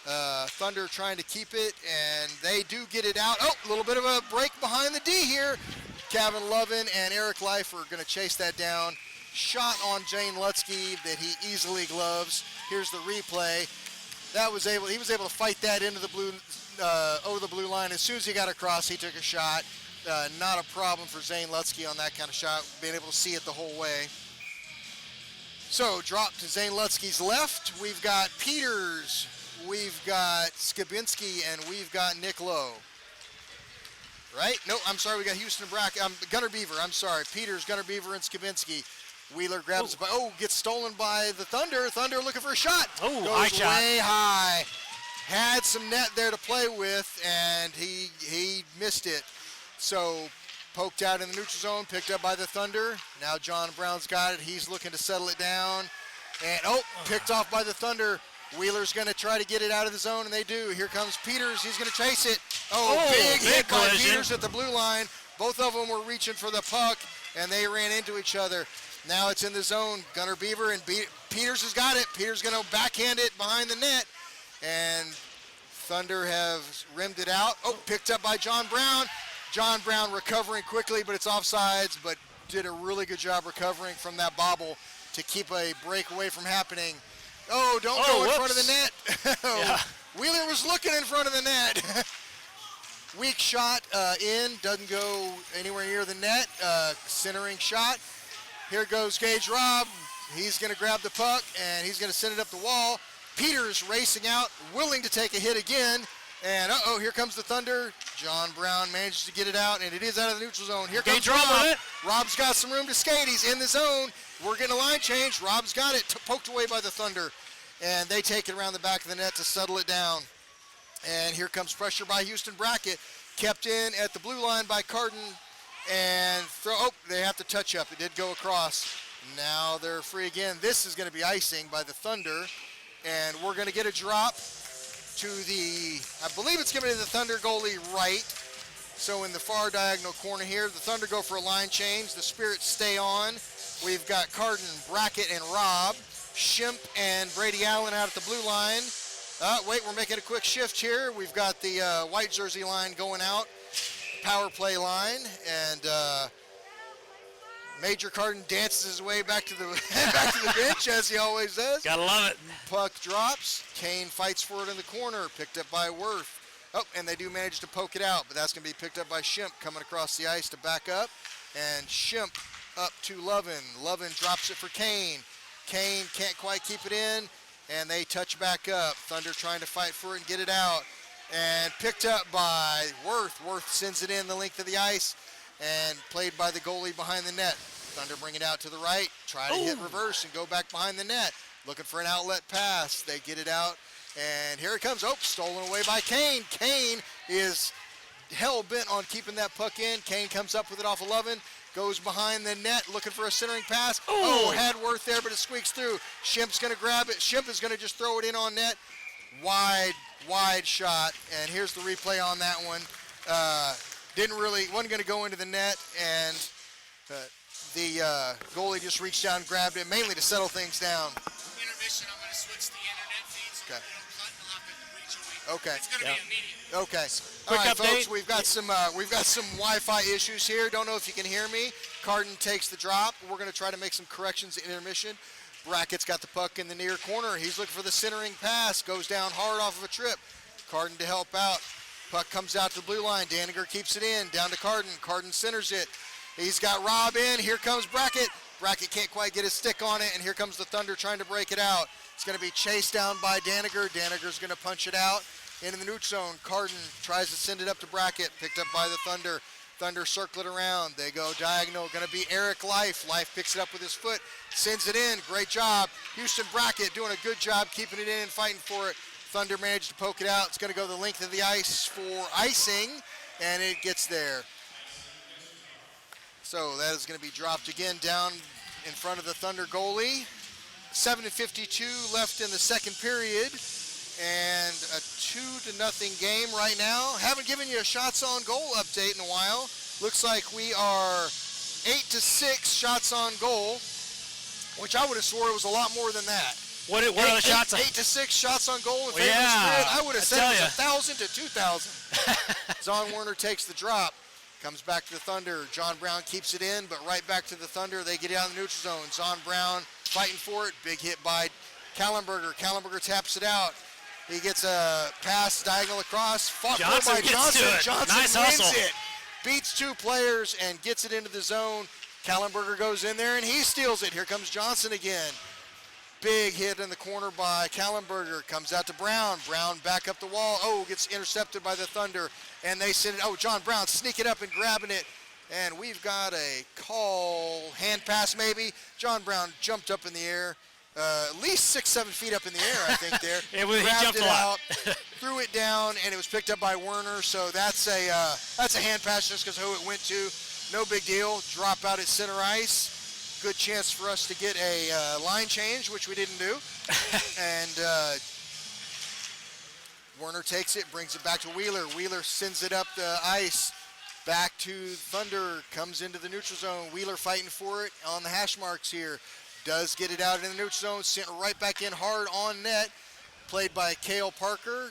Thunder trying to keep it, and they do get it out. A little bit of a break behind the D here. Kevin Lovin and Eric Life are going to chase that down. shot on Jane Lutzke that he easily gloves. Here's the replay. He was able to fight that into the blue, over the blue line. As soon as he got across, he took a shot. Not a problem for Zane Lutzke on that kind of shot, being able to see it the whole way. So drop to Zane Lutzke's left. We've got Peters, we've got Skibinski, and we've got Nick Lowe. Right? No, I'm sorry, we got Houston Brackett. Gunnar Beaver, I'm sorry. Peters, Gunnar Beaver, and Skibinski. Wheeler grabs it, gets stolen by the Thunder. Thunder looking for a shot. Oh, goes high shot. Way high. Had some net there to play with, and he missed it. So poked out in the neutral zone, picked up by the Thunder. Now John Brown's got it. He's looking to settle it down. And, picked off by the Thunder. Wheeler's going to try to get it out of the zone, and they do. Here comes Peters. He's going to chase it. Big hit by Peters at the blue line. Both of them were reaching for the puck, and they ran into each other. Now it's in the zone. Gunnar Beaver and Peters has got it. Peters going to backhand it behind the net, and Thunder have rimmed it out. Picked up by John Brown. John Brown recovering quickly, but it's offsides, but did a really good job recovering from that bobble to keep a breakaway from happening. Don't go in front of the net. Yeah. Wheeler was looking in front of the net. Weak shot in, doesn't go anywhere near the net. Centering shot. Here goes Gage Robb. He's going to grab the puck, and he's going to send it up the wall. Peters racing out, willing to take a hit again. And, here comes the Thunder. John Brown manages to get it out, and it is out of the neutral zone. Here comes Robb. With it. Robb's got some room to skate. He's in the zone. We're getting a line change. Robb's got it, poked away by the Thunder. And they take it around the back of the net to settle it down. And here comes pressure by Houston Brackett. Kept in at the blue line by Carden. And they have to touch up. It did go across. Now they're free again. This is going to be icing by the Thunder. And we're going to get a drop to I believe it's going to be the Thunder goalie right. So in the far diagonal corner here, the Thunder go for a line change. The Spirits stay on. We've got Carden, Brackett, and Robb. Shimp and Brady Allen out at the blue line. We're making a quick shift here. We've got the white jersey line going out. Power play line, and Major Carden dances his way back to the bench, as he always does. Gotta love it. Puck drops. Kane fights for it in the corner, picked up by Worth. And they do manage to poke it out, but that's going to be picked up by Shimp coming across the ice to back up. And Shimp up to Lovin. Lovin drops it for Kane. Kane can't quite keep it in, and they touch back up. Thunder trying to fight for it and get it out. And picked up by Worth. Worth sends it in the length of the ice and played by the goalie behind the net. Thunder bring it out to the right, try to hit reverse and go back behind the net. Looking for an outlet pass. They get it out, and here it comes. Stolen away by Kane. Kane is hell-bent on keeping that puck in. Kane comes up with it off 11, goes behind the net looking for a centering pass. Had Worth there, but it squeaks through. Shimp's going to grab it. Shimp is going to just throw it in on net. Wide shot, and here's the replay on that one. Wasn't going to go into the net, and the goalie just reached down and grabbed it, mainly to settle things down. Intermission, I'm going to switch the internet feed so Okay. we don't cut and I'll have to reach away. Okay. It's going to be immediate. Okay. Quick All right, update. folks, we've got some Wi-Fi issues here. Don't know if you can hear me. Carden takes the drop. We're going to try to make some corrections in intermission. Brackett's got the puck in the near corner. He's looking for the centering pass. Goes down hard off of a trip. Carden to help out. Puck comes out to the blue line. Daniger keeps it in. Down to Carden. Carden centers it. He's got Robb in. Here comes Brackett. Brackett can't quite get his stick on it, and here comes the Thunder trying to break it out. It's going to be chased down by Daniger. Daniger's going to punch it out into the neutral zone. Carden tries to send it up to Brackett. Picked up by the Thunder. Thunder circle it around. They go diagonal. Going to be Eric Life. Life picks it up with his foot. Sends it in. Great job. Houston Brackett doing a good job keeping it in and fighting for it. Thunder managed to poke it out. It's going to go the length of the ice for icing, and it gets there. So that is going to be dropped again down in front of the Thunder goalie. 7:52 left in the second period, and a 2-0 game right now. Haven't given you a shots on goal update in a while. Looks like we are 8-6 shots on goal, which I would have swore it was a lot more than that. What are the shots? 8-6 shots on goal in favor yeah, of the Spirit. I would have said it was you. 1,000 to 2,000. Zon Werner takes the drop. Comes back to the Thunder. John Brown keeps it in, but right back to the Thunder. They get out in the neutral zone. John Brown fighting for it. Big hit by Kallenberger. Kallenberger taps it out. He gets a pass diagonal across. Fought Johnson by gets Johnson. to it. Johnson Nice wins hustle. it. Beats 2 players and gets it into the zone. Kallenberger goes in there and he steals it. Here comes Johnson again. Big hit in the corner by Kallenberger. Comes out to Brown. Brown back up the wall. Oh, gets intercepted by the Thunder. And they send it. Oh, John Brown sneaking up and grabbing it. And we've got a call. Hand pass maybe. John Brown jumped up in the air. At least 6-7 feet up in the air, I think there. He Grabbed jumped it a lot. out, threw it down, and it was picked up by Werner. So that's a hand pass just because who it went to. No big deal. Drop out at center ice. Good chance for us to get a line change, which we didn't do. And Werner takes it, brings it back to Wheeler. Wheeler sends it up the ice. Back to Thunder, comes into the neutral zone. Wheeler fighting for it on the hash marks here. Does get it out in the neutral zone, sent right back in hard on net. Played by Cale Parker.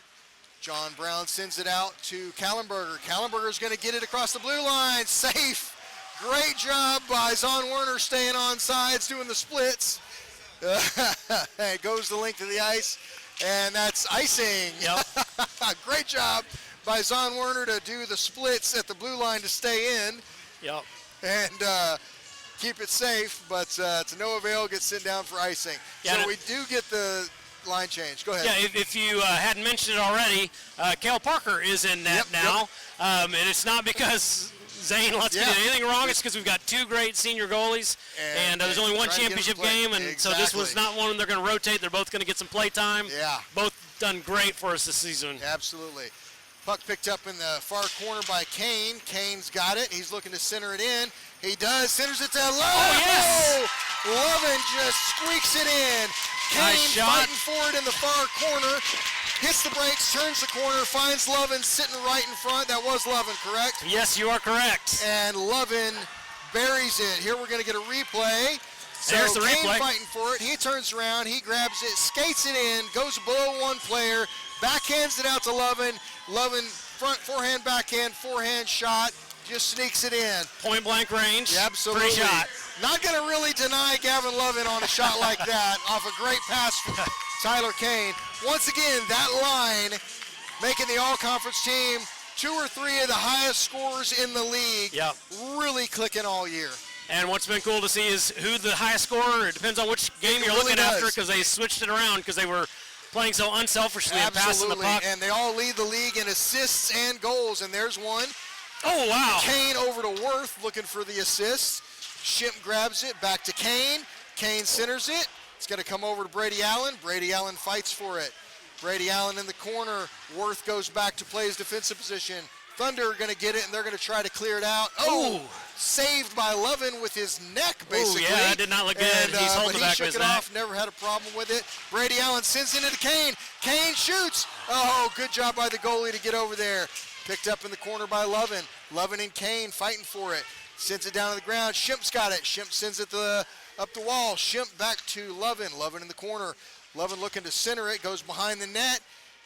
John Brown sends it out to Kallenberger. Kallenberger's going to get it across the blue line. Safe. Great job by Zon Werner staying on sides, doing the splits. It goes the length of the ice, and that's icing. Yep. Great job by Zon Werner to do the splits at the blue line to stay in Yep. and keep it safe, but to no avail, gets sent down for icing. Yeah, so we do get the line change. Go ahead. Yeah, if you hadn't mentioned it already, Cale Parker is in net Yep, now. And it's not because Zane lets me do anything wrong. It's because we've got 2 great senior goalies, and there's only one try to get them championship play. game, and so this was Exactly. not one they're going to rotate. They're both going to get some play time. Yeah. Both done great for us this season. Absolutely. Puck picked up in the far corner by Kane. Kane's got it. He's looking to center it in. He does. Centers it to Lovin. Oh, yes! Lovin just squeaks it in. Kane Nice shot. fighting for it in the far corner. Hits the brakes, turns the corner, finds Lovin sitting right in front. That was Lovin, correct? Yes, you are correct. And Lovin buries it. Here we're going to get a replay. So There's the Kane replay. fighting for it. He turns around, he grabs it, skates it in, goes below one player, backhands it out to Lovin. Lovin front forehand, backhand, forehand shot, just sneaks it in. Point blank range. Yeah, absolutely. Free shot. Not going to really deny Gavin Lovin on a shot like that off a great pass from Tyler Kane. Once again, that line making the all-conference team. 2 or 3 of the highest scorers in the league. Yep. Really clicking all year. And what's been cool to see is who the highest scorer. It depends on which game you're really looking after does. because they switched it around because they were playing so unselfishly and passing the Absolutely, puck. and they all lead the league in assists and goals, and there's one. Oh, wow. Kane over to Worth looking for the assist. Shimp grabs it, back to Kane. Kane centers it. It's going to come over to Brady Allen. Brady Allen fights for it. Brady Allen in the corner. Worth goes back to play his defensive position. Thunder are going to get it, and they're going to try to clear it out. Oh, saved by Lovin with his neck, basically. Oh, yeah, that did not look good. And, He's holding but the back he of shook his it neck. off, never had a problem with it. Brady Allen sends it into Kane. Kane shoots. Oh, good job by the goalie to get over there. Picked up in the corner by Lovin. Lovin and Kane fighting for it. Sends it down to the ground. Shimp's got it. Shimp sends it up the wall. Shimp back to Lovin. Lovin in the corner. Lovin looking to center it. Goes behind the net.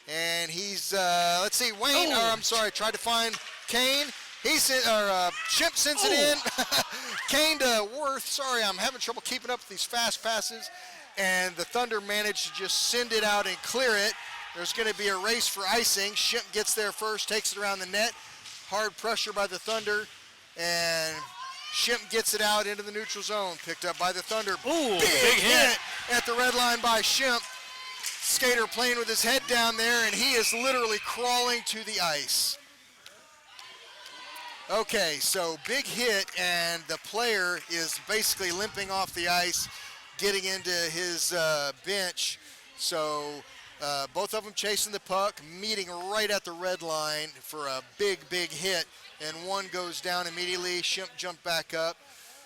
And he's, let's see, Wayne, Oh. or I'm sorry, tried to find Kane. Shimp sends it in. Kane to Worth. Sorry, I'm having trouble keeping up with these fast passes. And the Thunder managed to just send it out and clear it. There's going to be a race for icing. Shimp gets there first, takes it around the net. Hard pressure by the Thunder. And Shimp gets it out into the neutral zone. Picked up by the Thunder. Ooh, big hit. At the red line by Shimp. Skater playing with his head down there, and he is literally crawling to the ice. Okay, so big hit, and the player is basically limping off the ice, getting into his bench. So both of them chasing the puck, meeting right at the red line for a big, big hit, and one goes down immediately. Shimp jumped back up.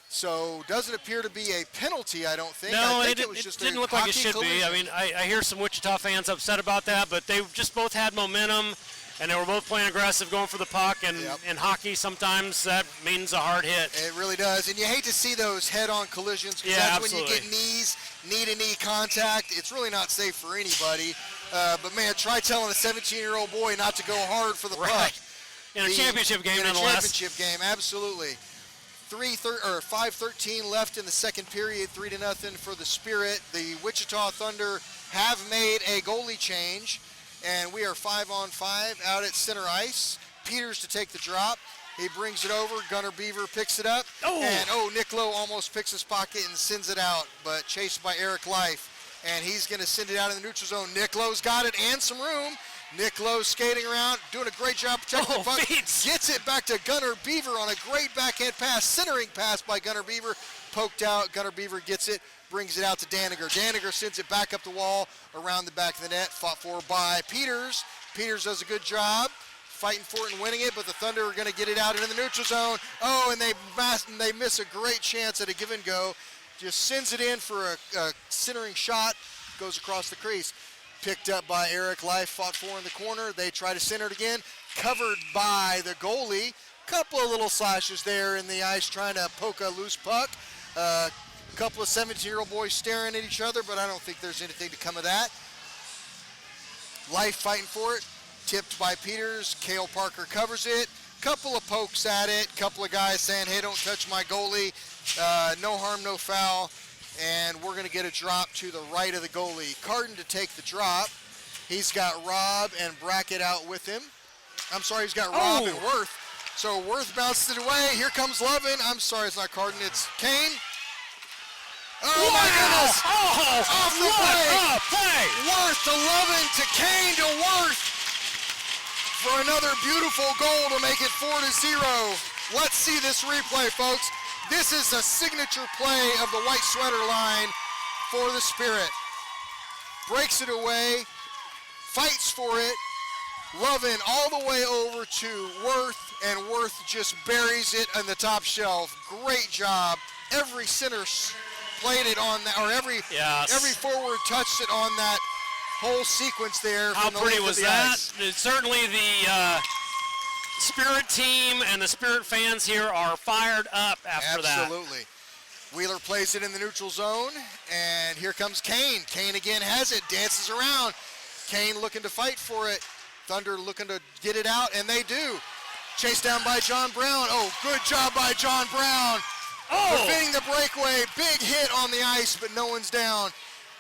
So doesn't appear to be a penalty, I don't think. No, I think it was just didn't a look like hockey it should be. I collision. mean, I hear some Wichita fans upset about that, but they just both had momentum, and they were both playing aggressive, going for the puck. And Yep. in hockey, sometimes that means a hard hit. It really does, and you hate to see those head-on collisions because Yeah, that's when you absolutely. get knee-to-knee contact. It's really not safe for anybody. But man, try telling a 17-year-old boy not to go hard for the puck. Right. In a championship game, in a nonetheless. championship game, absolutely. 5:13 left in the second period, 3-0 for the Spirit. The Wichita Thunder have made a goalie change, and we are 5-on-5 out at center ice. Peters to take the drop. He brings it over. Gunnar Beaver picks it up. And Nick Lowe almost picks his pocket and sends it out, but chased by Eric Life. And he's going to send it out in the neutral zone. Nick Lowe's got it and some room. Nick Lowe skating around, doing a great job protecting the puck. Gets it back to Gunnar Beaver on a great backhand pass, centering pass by Gunnar Beaver. Poked out, Gunnar Beaver gets it, brings it out to Daniger. Daniger sends it back up the wall, around the back of the net, fought for by Peters. Peters does a good job fighting for it and winning it, but the Thunder are going to get it out into the neutral zone. And they miss a great chance at a give and go. Just sends it in for a centering shot, goes across the crease. Picked up by Eric Life, fought for in the corner. They try to center it again, covered by the goalie. Couple of little slashes there in the ice trying to poke a loose puck. Couple of 17-year-old boys staring at each other, but I don't think there's anything to come of that. Life fighting for it, tipped by Peters. Cale Parker covers it. Couple of pokes at it. Couple of guys saying, hey, don't touch my goalie. No harm, no foul. And we're going to get a drop to the right of the goalie. Carden to take the drop. He's got Robb and Brackett out with him. I'm sorry, he's got Robb and Worth. So Worth bounces it away. Here comes Lovin. I'm sorry, it's not Carden, it's Kane. Oh, my goodness! Off the play! Worth to Lovin, to Kane, to Worth for another beautiful goal to make it 4-0. Let's see this replay, folks. This is a signature play of the white sweater line for the Spirit. Breaks it away, fights for it. Lovin all the way over to Worth, and Worth just buries it on the top shelf. Great job. Every center played it on that, or every forward touched it on that whole sequence there. How pretty was that? Certainly the Spirit team and the Spirit fans here are fired up after that. Absolutely. Wheeler plays it in the neutral zone, and here comes Kane. Kane again has it, dances around. Kane looking to fight for it. Thunder looking to get it out, and they do. Chased down by John Brown. Good job by John Brown. Defending the breakaway. Big hit on the ice, but no one's down.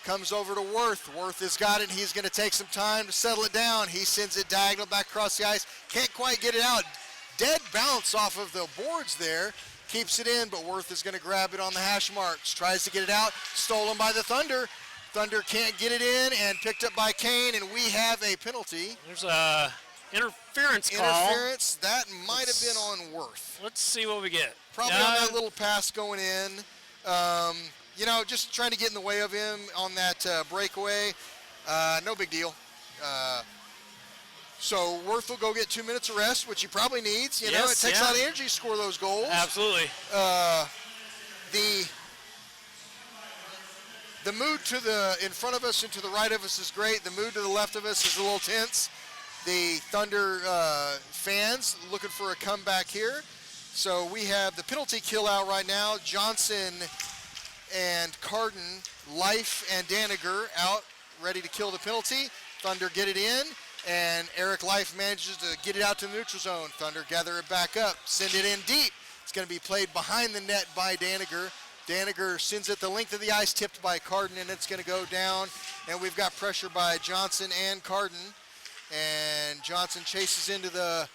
Comes over to Worth. Worth has got it. He's going to take some time to settle it down. He sends it diagonal back across the ice. Can't quite get it out. Dead bounce off of the boards there. Keeps it in, but Worth is going to grab it on the hash marks. Tries to get it out. Stolen by the Thunder. Thunder can't get it in, and picked up by Kane, and we have a penalty. There's a interference call. Interference. That might have been on Worth. Let's see what we get. Probably on that little pass going in. Just trying to get in the way of him on that breakaway. No big deal. So Worth will go get 2 minutes of rest, which he probably needs. It takes a lot of energy to score those goals. Absolutely. The mood to the in front of us and to the right of us is great. The mood to the left of us is a little tense. The Thunder fans looking for a comeback here. So we have the penalty kill out right now. Johnson and Carden, Life and Daniger out, ready to kill the penalty. Thunder get it in, and Eric Life manages to get it out to the neutral zone. Thunder gather it back up, send it in deep. It's going to be played behind the net by Daniger. Daniger sends it the length of the ice, tipped by Carden, and it's going to go down. And we've got pressure by Johnson and Carden. And Johnson chases into the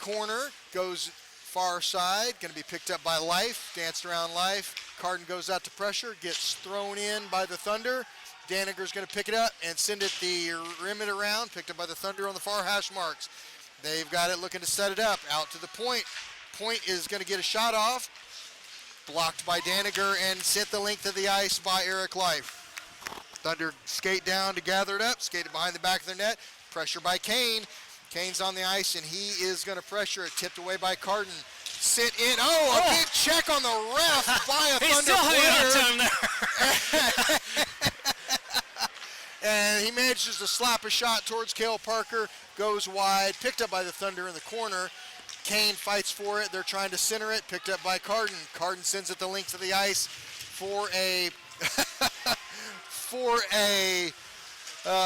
corner, goes far side, going to be picked up by Life, danced around Life. Carden goes out to pressure, gets thrown in by the Thunder. Daniger's going to pick it up and send it the rim it around, picked up by the Thunder on the far hash marks. They've got it looking to set it up, out to the point. Point is going to get a shot off, blocked by Daniger and sent the length of the ice by Eric Life. Thunder skate down to gather it up, skated behind the back of their net, pressure by Kane. Kane's on the ice, and he is going to pressure it, tipped away by Carden. Sit in. A big check on the ref by a Thunder player. And he manages to slap a shot towards Cale Parker, goes wide, picked up by the Thunder in the corner. Kane fights for it. They're trying to center it, picked up by Carden. Carden sends it the length of the ice for a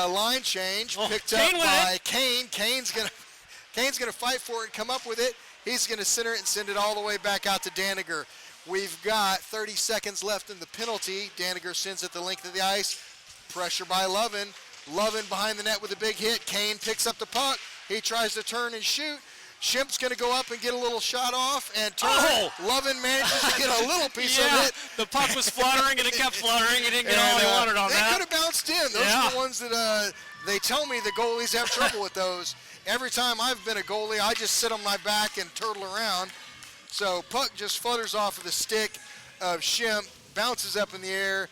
line change, picked up by Kane. Kane's going to Kane's going to fight for it and come up with it. He's going to center it and send it all the way back out to Daniger. We've got 30 seconds left in the penalty. Daniger sends it the length of the ice. Pressure by Lovin. Lovin behind the net with a big hit. Kane picks up the puck. He tries to turn and shoot. Schimp's going to go up and get a little shot off and turn. Oh! Lovin manages to get a little piece of it. The puck was fluttering and it kept fluttering. He didn't get all he wanted on they that. They could have bounced in. Those are the ones that they tell me the goalies have trouble with those. Every time I've been a goalie, I just sit on my back and turtle around. So puck just flutters off of the stick of Schimp, bounces up in the air.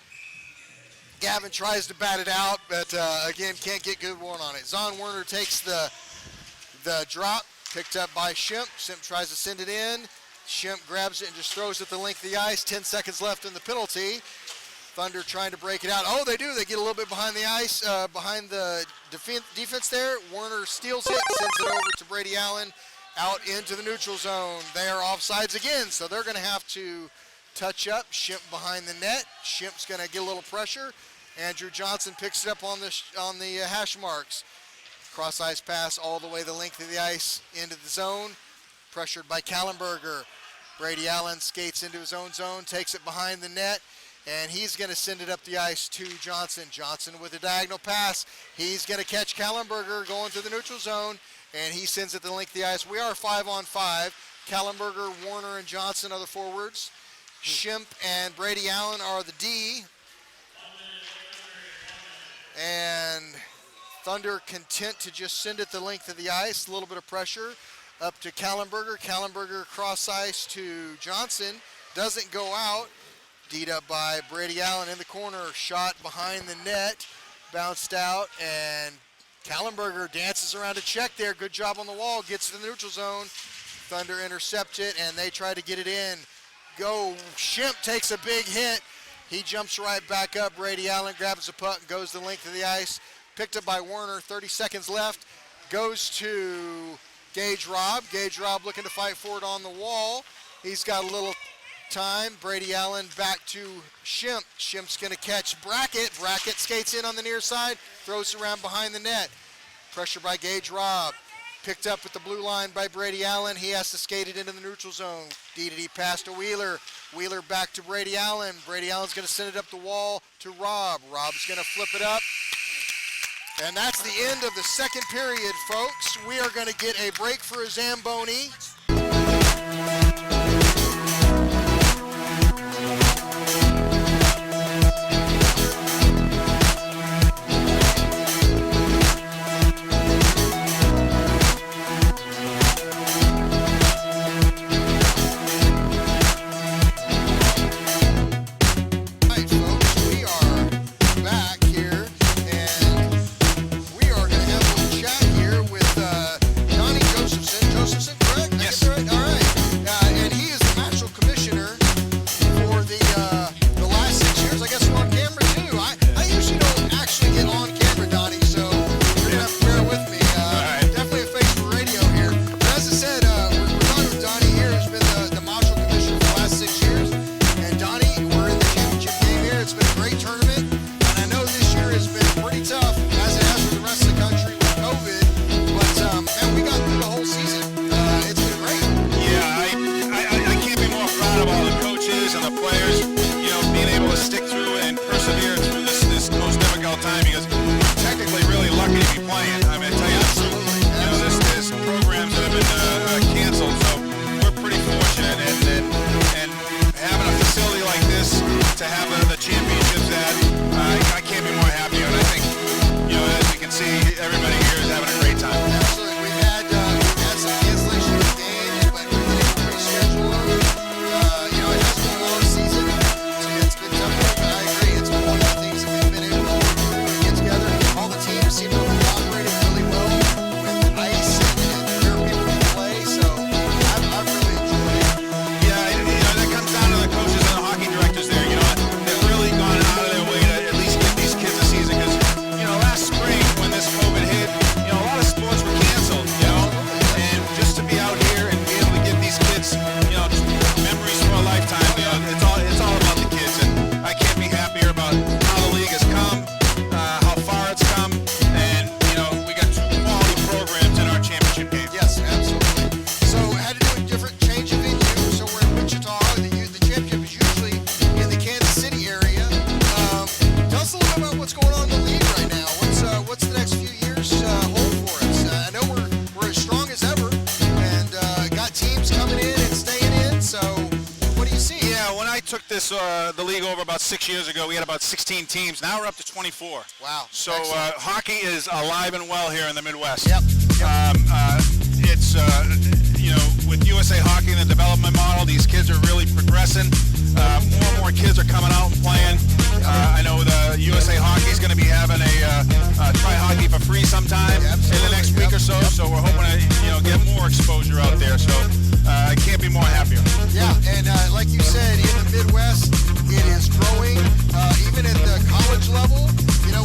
Gavin tries to bat it out, but again, can't get good one on it. Zon Werner takes the drop, picked up by Schimp. Schimp tries to send it in. Schimp grabs it and just throws it the length of the ice. 10 seconds left in the penalty. Thunder trying to break it out. Oh, they do. They get a little bit behind the ice, behind the defense there. Werner steals it, sends it over to Brady Allen, out into the neutral zone. They are offsides again, so they're going to have to touch up. Schimp behind the net. Schimp's going to get a little pressure. Andrew Johnson picks it up on the hash marks. Cross ice pass all the way the length of the ice into the zone. Pressured by Kallenberger. Brady Allen skates into his own zone, takes it behind the net, and he's going to send it up the ice to Johnson. Johnson with a diagonal pass. He's going to catch Kallenberger going to the neutral zone, and he sends it the length of the ice. We are 5-on-5. Kallenberger, Warner, and Johnson are the forwards. Schimp and Brady Allen are the D. And Thunder content to just send it the length of the ice. A little bit of pressure up to Kallenberger. Kallenberger cross ice to Johnson. Doesn't go out. D'd up by Brady Allen in the corner. Shot behind the net. Bounced out. And Kallenberger dances around to check there. Good job on the wall. Gets to the neutral zone. Thunder intercept it, and they try to get it in. Go. Schimp takes a big hit. He jumps right back up. Brady Allen grabs the puck and goes the length of the ice. Picked up by Werner. 30 seconds left. Goes to Gage Robb. Gage Robb looking to fight for it on the wall. He's got a little time. Brady Allen back to Schimp. Schimp's going to catch Brackett. Brackett skates in on the near side. Throws it around behind the net. Pressure by Gage Robb. Picked up at the blue line by Brady Allen. He has to skate it into the neutral zone. D pass to Wheeler. Wheeler back to Brady Allen. Brady Allen's going to send it up the wall to Robb. Robb's going to flip it up. And that's the end of the second period, folks. We are going to get a break for a Zamboni. this the league over about 6 years ago. We had about 16 teams. Now we're up to 24. Wow. So Excellent. hockey is alive and well here in the Midwest. Yep. It's with USA Hockey and the development model, these kids are really progressing. More and more kids are coming out and playing. I know the USA Hockey is going to be having a try hockey for free sometime in the next week or so. So we're hoping to get more exposure out there. So I can't be more happier. Yeah, and like you said, in the Midwest, it is growing. Even at the college level,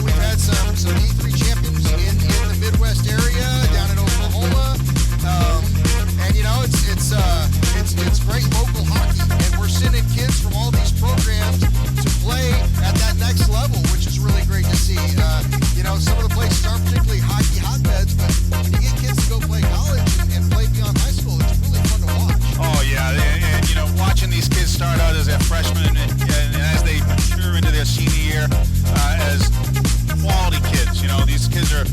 we've had some D3 champions in the Midwest area, down in Oklahoma. And it's great local hockey, and we're sending kids from all these programs to play at that next level, which is really great to see. Some of the places aren't particularly hockey hotbeds, but when you get kids to go play college and play beyond high school, it's really fun to watch. Oh yeah, and watching these kids start out as a freshman and as they mature into their senior year as quality kids, these kids are,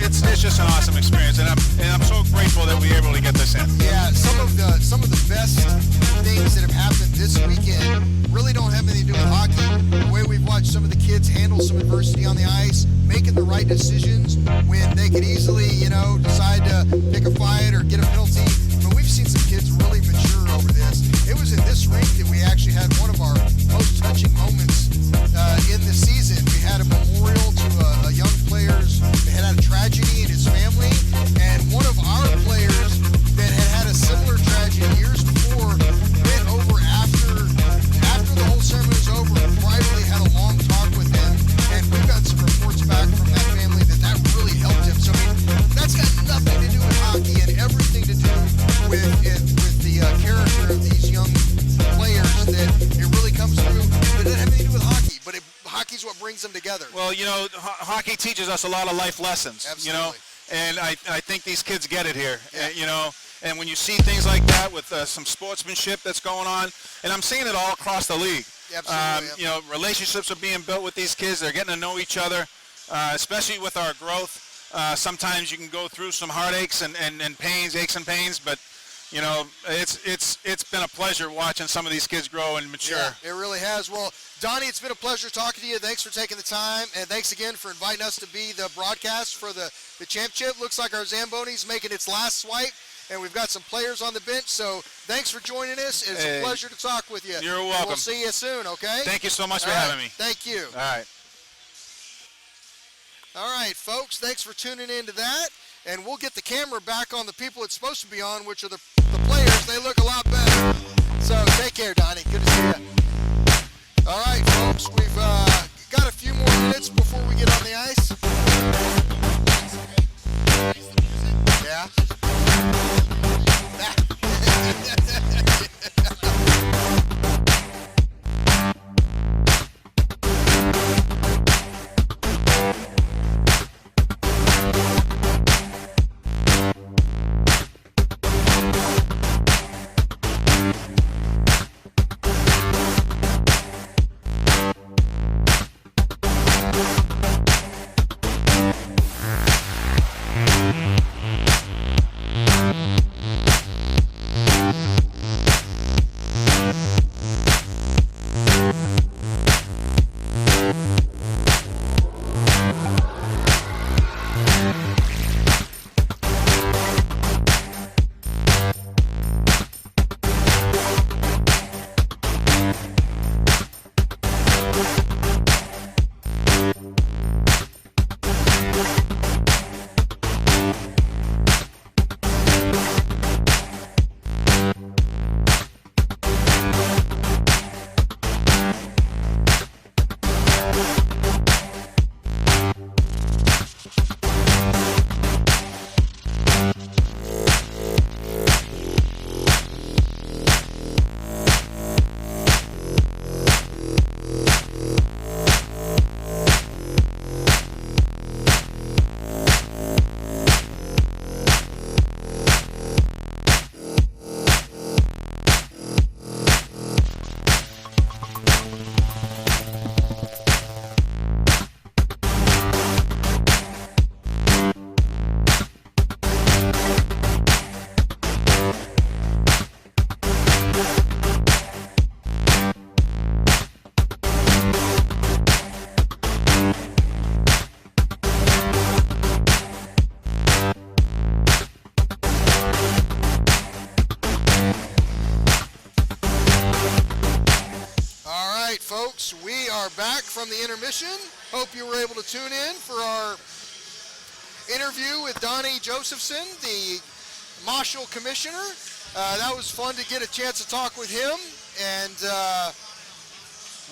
it's just an awesome experience, and I'm so grateful that we were able to get this in. Yeah, some of the best things that have happened this weekend really don't have anything to do with hockey. The way we've watched some of the kids handle some adversity on the ice, making the right decisions when they could easily, decide to pick a fight or get a penalty. But we've seen some kids really mature over this. It was in this rink that we actually had one of our most touching moments in the season. We had a memorial to a young player's that had a tragedy in his family, and one of our players that had a similar tragedy years before went over after the whole ceremony was over and privately had a long talk with him, and we've got some reports back from that family that really helped him. So that's got nothing to do with hockey and everything to do with the character of these young players, that it really comes through. But it doesn't have anything to do with hockey, but hockey's what brings them together. Well, hockey teaches us a lot of life lessons. Absolutely. And I think these kids get it here. Yeah. And when you see things like that with some sportsmanship that's going on, and I'm seeing it all across the league. Absolutely. Relationships are being built with these kids. They're getting to know each other, especially with our growth. Sometimes you can go through some heartaches and pains, aches and pains, but it's been a pleasure watching some of these kids grow and mature. Yeah, it really has. Well, Donnie, it's been a pleasure talking to you. Thanks for taking the time, and thanks again for inviting us to be the broadcast for the championship. Looks like our Zamboni's making its last swipe, and we've got some players on the bench, so thanks for joining us. It's a pleasure to talk with you. You're welcome. And we'll see you soon, okay? Thank you so much for having me. Thank you. All right. All right, folks, thanks for tuning in to that. And we'll get the camera back on the people it's supposed to be on, which are the players. They look a lot better. So take care, Donnie. Good to see you. All right, folks, we've got a few more minutes before we get on the ice. Yeah. folks, we are back from the intermission. Hope you were able to tune in for our interview with Donnie Josephson, the Marshall Commissioner. That was fun to get a chance to talk with him. And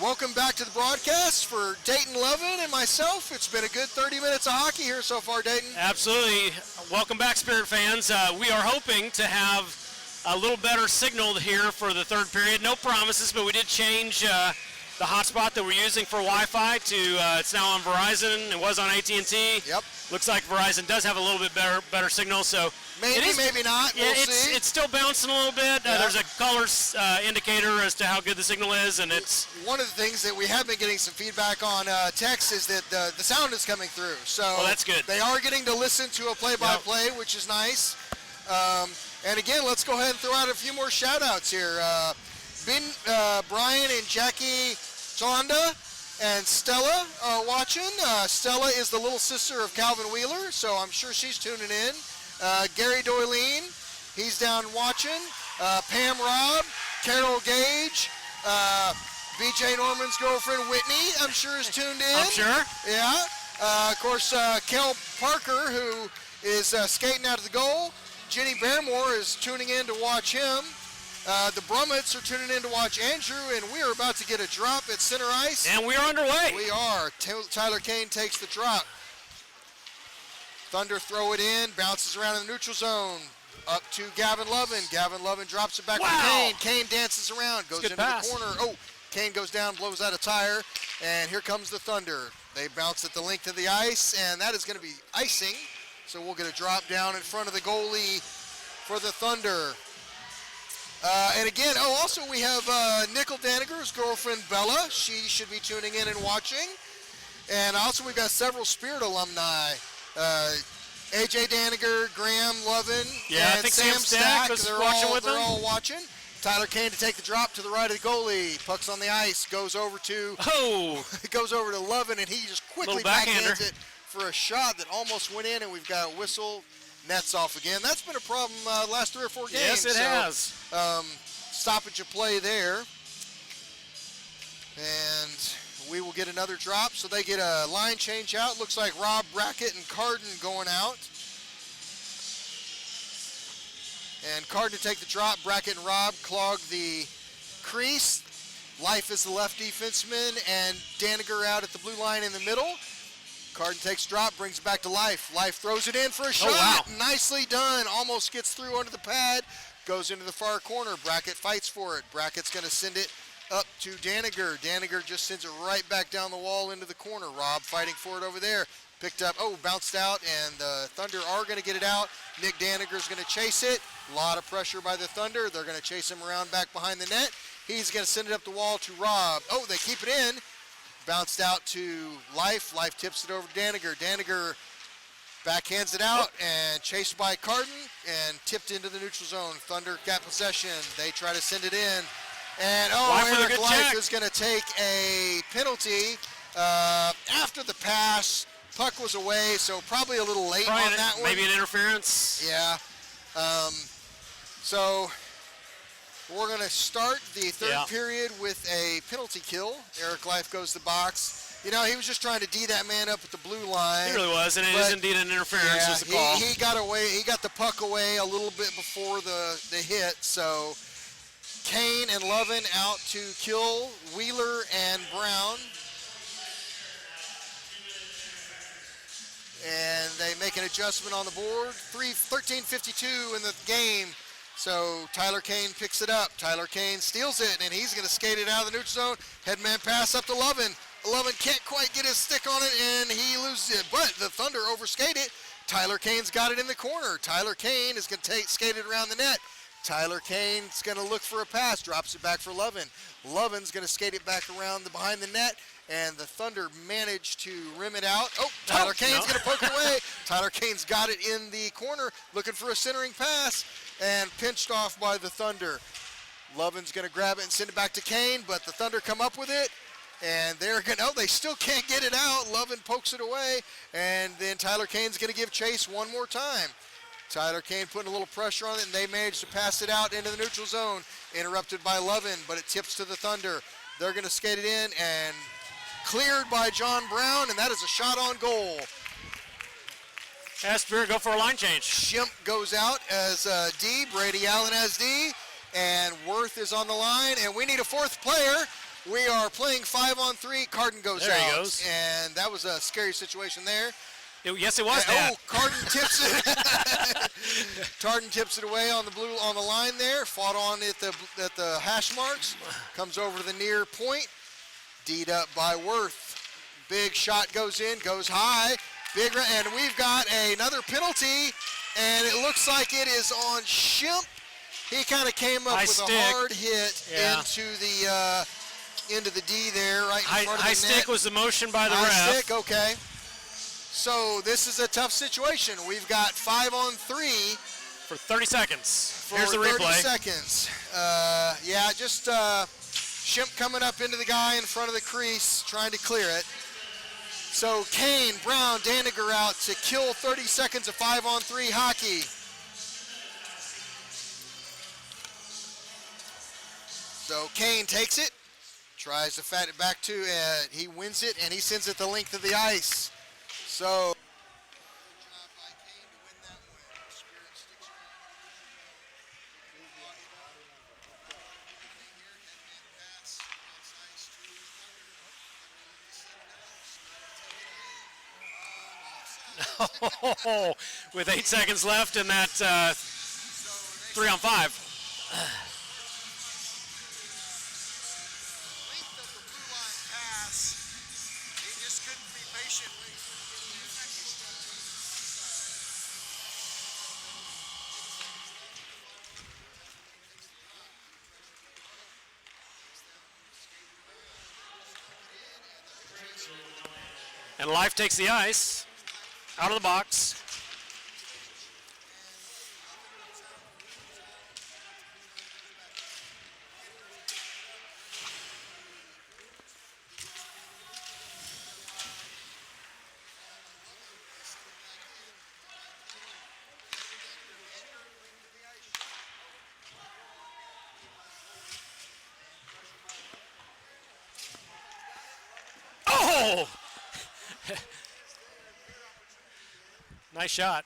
welcome back to the broadcast for Dayton Lovin and myself. It's been a good 30 minutes of hockey here so far, Dayton. Absolutely. Welcome back, Spirit fans. We are hoping to have a little better signal here for the third period. No promises, but we did change the hotspot that we're using for Wi-Fi to it's now on Verizon. It was on AT&T. Yep. Looks like Verizon does have a little bit better signal. So maybe not. Yeah, we'll see. It's still bouncing a little bit. Yeah. There's a color indicator as to how good the signal is, and it's one of the things that we have been getting some feedback on text is that the sound is coming through. So that's good. They are getting to listen to a play-by-play, which is nice. And again, let's go ahead and throw out a few more shout-outs here. Brian and Jackie Chalanda and Stella are watching. Stella is the little sister of Calvin Wheeler, so I'm sure she's tuning in. Gary Doyleen, he's down watching. Pam Robb, Carol Gage, BJ Norman's girlfriend Whitney, I'm sure is tuned in. I'm sure. Yeah. Of course, Kel Parker, who is skating out of the goal. Jenny Barrymore is tuning in to watch him. The Brummets are tuning in to watch Andrew, and we are about to get a drop at center ice. And we are underway. We are. Tyler Kane takes the drop. Thunder throw it in, bounces around in the neutral zone. Up to Gavin Lovin. Gavin Lovin drops it back to Kane. Kane dances around, goes into the corner. Oh, Kane goes down, blows out a tire, and here comes the Thunder. They bounce at the length of the ice, and that is going to be icing. So we'll get a drop down in front of the goalie for the Thunder. And again, also we have Nickel Daniger's girlfriend Bella. She should be tuning in and watching. And also we've got several Spirit alumni. AJ Daniger, Graham Lovin, and Sam Stack. They're all watching. Tyler Kane to take the drop to the right of the goalie. Puck's on the ice, goes over to Lovin, and he just quickly backhands it for a shot that almost went in, and we've got a whistle. Nets off again. That's been a problem last 3 or 4 games. Yes, it has. Stoppage of play there. And we will get another drop. So they get a line change out. Looks like Rob, Brackett, and Carden going out. And Carden to take the drop. Brackett and Rob clog the crease. Life is the left defenseman, and Daniger out at the blue line in the middle. Carden takes drop, brings it back to Life. Life throws it in for a shot. Wow. Nicely done. Almost gets through under the pad. Goes into the far corner. Brackett fights for it. Brackett's going to send it up to Daniger. Daniger just sends it right back down the wall into the corner. Rob fighting for it over there. Picked up, bounced out, and the Thunder are going to get it out. Nick Daniger's going to chase it. A lot of pressure by the Thunder. They're going to chase him around back behind the net. He's going to send it up the wall to Rob. They keep it in. Bounced out to Life. Life tips it over to Daniger. Daniger backhands it out and chased by Carden and tipped into the neutral zone. Thunder got possession. They try to send it in. And Eric Life is going to take a penalty after the pass. Puck was away, so probably a little late on that one. Maybe an interference. Yeah. So we're going to start the third period with a penalty kill. Eric Life goes to the box. You know, he was just trying to D that man up at the blue line. He really was, and it is indeed an interference. Was the call. He got away. He got the puck away a little bit before the hit. So Kane and Lovin out to kill Wheeler and Brown. And they make an adjustment on the board. 13:52 in the game. So Tyler Kane picks it up. Tyler Kane steals it, and he's going to skate it out of the neutral zone. Headman pass up to Lovin. Lovin can't quite get his stick on it, and he loses it. But the Thunder overskate it. Tyler Kane's got it in the corner. Tyler Kane is going to skate it around the net. Tyler Kane's going to look for a pass, drops it back for Lovin. Lovin's going to skate it back around behind the net, and the Thunder managed to rim it out. Tyler Kane's going to poke it away. Tyler Kane's got it in the corner, looking for a centering pass, and pinched off by the Thunder. Lovin's going to grab it and send it back to Kane, but the Thunder come up with it, and they're going to, they still can't get it out. Lovin pokes it away, and then Tyler Kane's going to give chase one more time. Tyler Kane putting a little pressure on it, and they manage to pass it out into the neutral zone. Interrupted by Lovin, but it tips to the Thunder. They're going to skate it in and cleared by John Brown, and that is a shot on goal. Spirit go for a line change. Shimp goes out as D. Brady Allen as D. And Worth is on the line, and we need a fourth player. We are playing 5-on-3. Carden goes There he out. goes. And that was a scary situation there. Yes, it was that. Oh, Carden tips it. Carden tips it away on the line there. Fought on at the hash marks. Comes over to the near point. D'd up by Worth. Big shot goes in, goes high. And we've got another penalty, and it looks like it is on Shimp. He kind of came up with a hard hit into the D there, right in front of the net. High stick was the motion by the ref. High stick, okay. So this is a tough situation. We've got 5-on-3 for 30 seconds. For Here's the 30 replay. seconds. Just Shimp coming up into the guy in front of the crease, trying to clear it. So Kane, Brown, Daniger out to kill 30 seconds of 5-on-3 hockey. So Kane takes it, tries to fat it back to, he wins it, and he sends it the length of the ice. So with 8 seconds left in that 3-on-5. And Life takes the ice out of the box. Oh! Nice shot.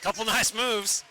Couple nice moves.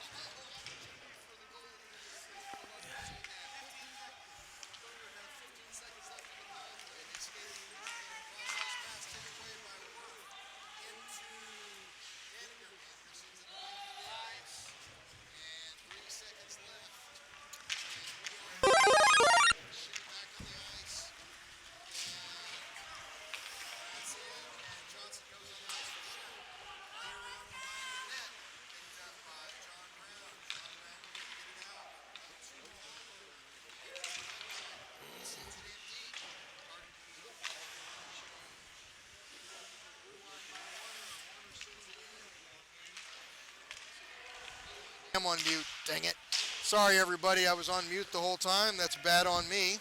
I'm on mute, dang it. Sorry everybody, I was on mute the whole time. That's bad on me.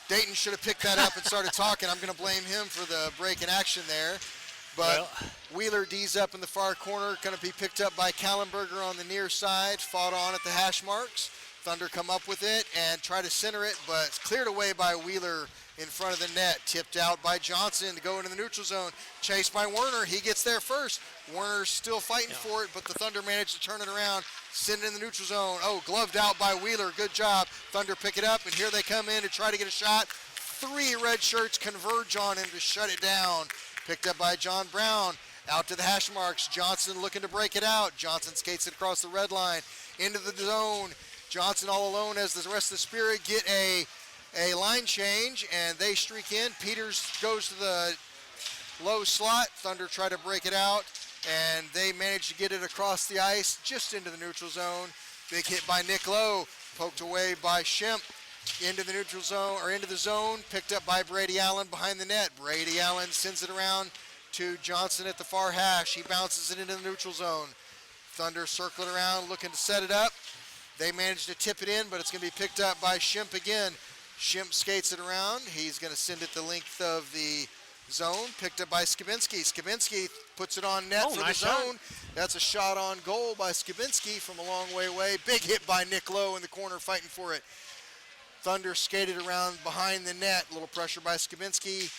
Dayton should have picked that up and started talking. I'm going to blame him for the break in action there. But Wheeler D's up in the far corner, going to be picked up by Kallenberger on the near side, fought on at the hash marks. Thunder come up with it and try to center it, but it's cleared away by Wheeler in front of the net. Tipped out by Johnson to go into the neutral zone. Chased by Werner. He gets there first. Werner's still fighting for it, but the Thunder managed to turn it around, send it in the neutral zone. Oh, gloved out by Wheeler. Good job. Thunder pick it up, and here they come in to try to get a shot. 3 red shirts converge on him to shut it down. Picked up by John Brown. Out to the hash marks. Johnson looking to break it out. Johnson skates it across the red line into the zone. Johnson all alone as the rest of the Spirit get a line change, and they streak in. Peters goes to the low slot. Thunder try to break it out. and they managed to get it across the ice just into the neutral zone. Big hit by Nick Lowe, poked away by Shemp. Into the neutral zone, or into the zone, picked up by Brady Allen behind the net. Brady Allen sends it around to Johnson at the far hash. He bounces it into the neutral zone. Thunder circling around, looking to set it up. They managed to tip it in, but it's going to be picked up by Shemp again. Shemp skates it around. He's going to send it the length of the zone, picked up by Skibinski. Skibinski puts it on net for nice the zone. That's a shot on goal by Skibinski from a long way away. Big hit by Nick Lowe in the corner fighting for it. Thunder skated around behind the net. A little pressure by Skibinski.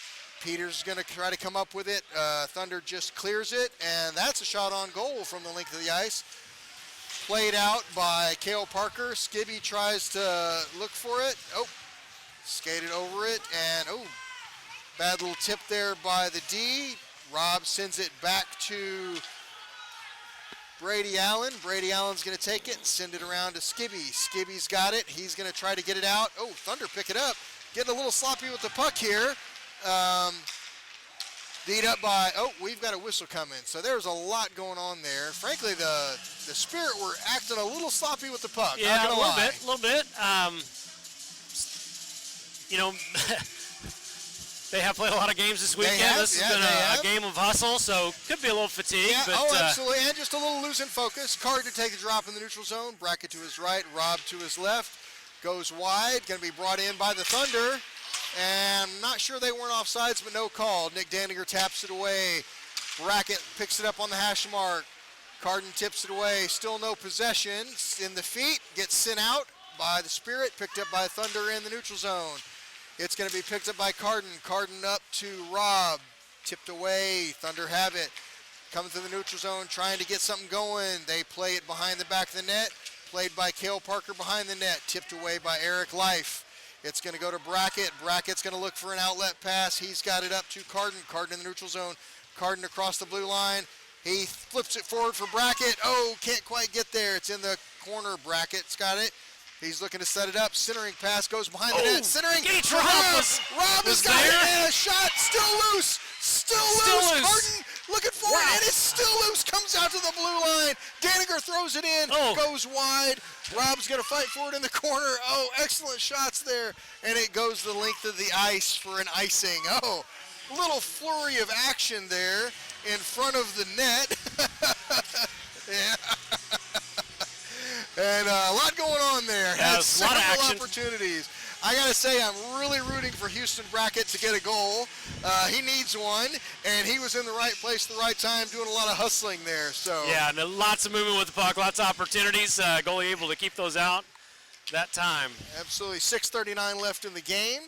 Peters going to try to come up with it. Thunder just clears it, and that's a shot on goal from the length of the ice. Played out by Cale Parker. Skibby tries to look for it. Oh, skated over it, and bad little tip there by the D. Rob sends it back to Brady Allen. Brady Allen's going to take it and send it around to Skibby. Skibby's got it. He's going to try to get it out. Oh, Thunder pick it up. Getting a little sloppy with the puck here. Beat up by, we've got a whistle coming. So there's a lot going on there. Frankly, the Spirit were acting a little sloppy with the puck. Yeah, not a gonna little lie. bit, a little bit. They have played a lot of games this weekend. This has been a game of hustle, so could be a little fatigue. Yeah, but, absolutely, and just a little losing focus. Card to take the drop in the neutral zone. Brackett to his right, Rob to his left. Goes wide, going to be brought in by the Thunder. And I'm not sure they weren't offsides, but no call. Nick Dandiger taps it away. Brackett picks it up on the hash mark. Carden tips it away. Still no possession. In the feet, gets sent out by the Spirit, picked up by Thunder in the neutral zone. It's going to be picked up by Carden. Carden up to Rob. Tipped away. Thunder have it. Coming through the neutral zone, trying to get something going. They play it behind the back of the net. Played by Cale Parker behind the net. Tipped away by Eric Life. It's going to go to Brackett. Brackett's going to look for an outlet pass. He's got it up to Carden. Carden in the neutral zone. Carden across the blue line. He flips it forward for Brackett. Oh, can't quite get there. It's in the corner. Brackett's got it. He's looking to set it up. Centering pass goes behind the net. Centering. Rob has got it. And a shot. Still loose. Still loose. Carden looking for it. And it's still loose. Comes out to the blue line. Daniger throws it in. Goes wide. Rob's going to fight for it in the corner. Oh, excellent shots there. And it goes the length of the ice for an icing. Oh, little flurry of action there in front of the net. Yeah. And a lot going on there. Yeah, Had several a lot of action. Opportunities. I got to say, I'm really rooting for Houston Brackett to get a goal. He needs one, and he was in the right place at the right time doing a lot of hustling there. So yeah, and lots of movement with the puck, lots of opportunities. Goalie able to keep those out that time. Absolutely. 6:39 left in the game.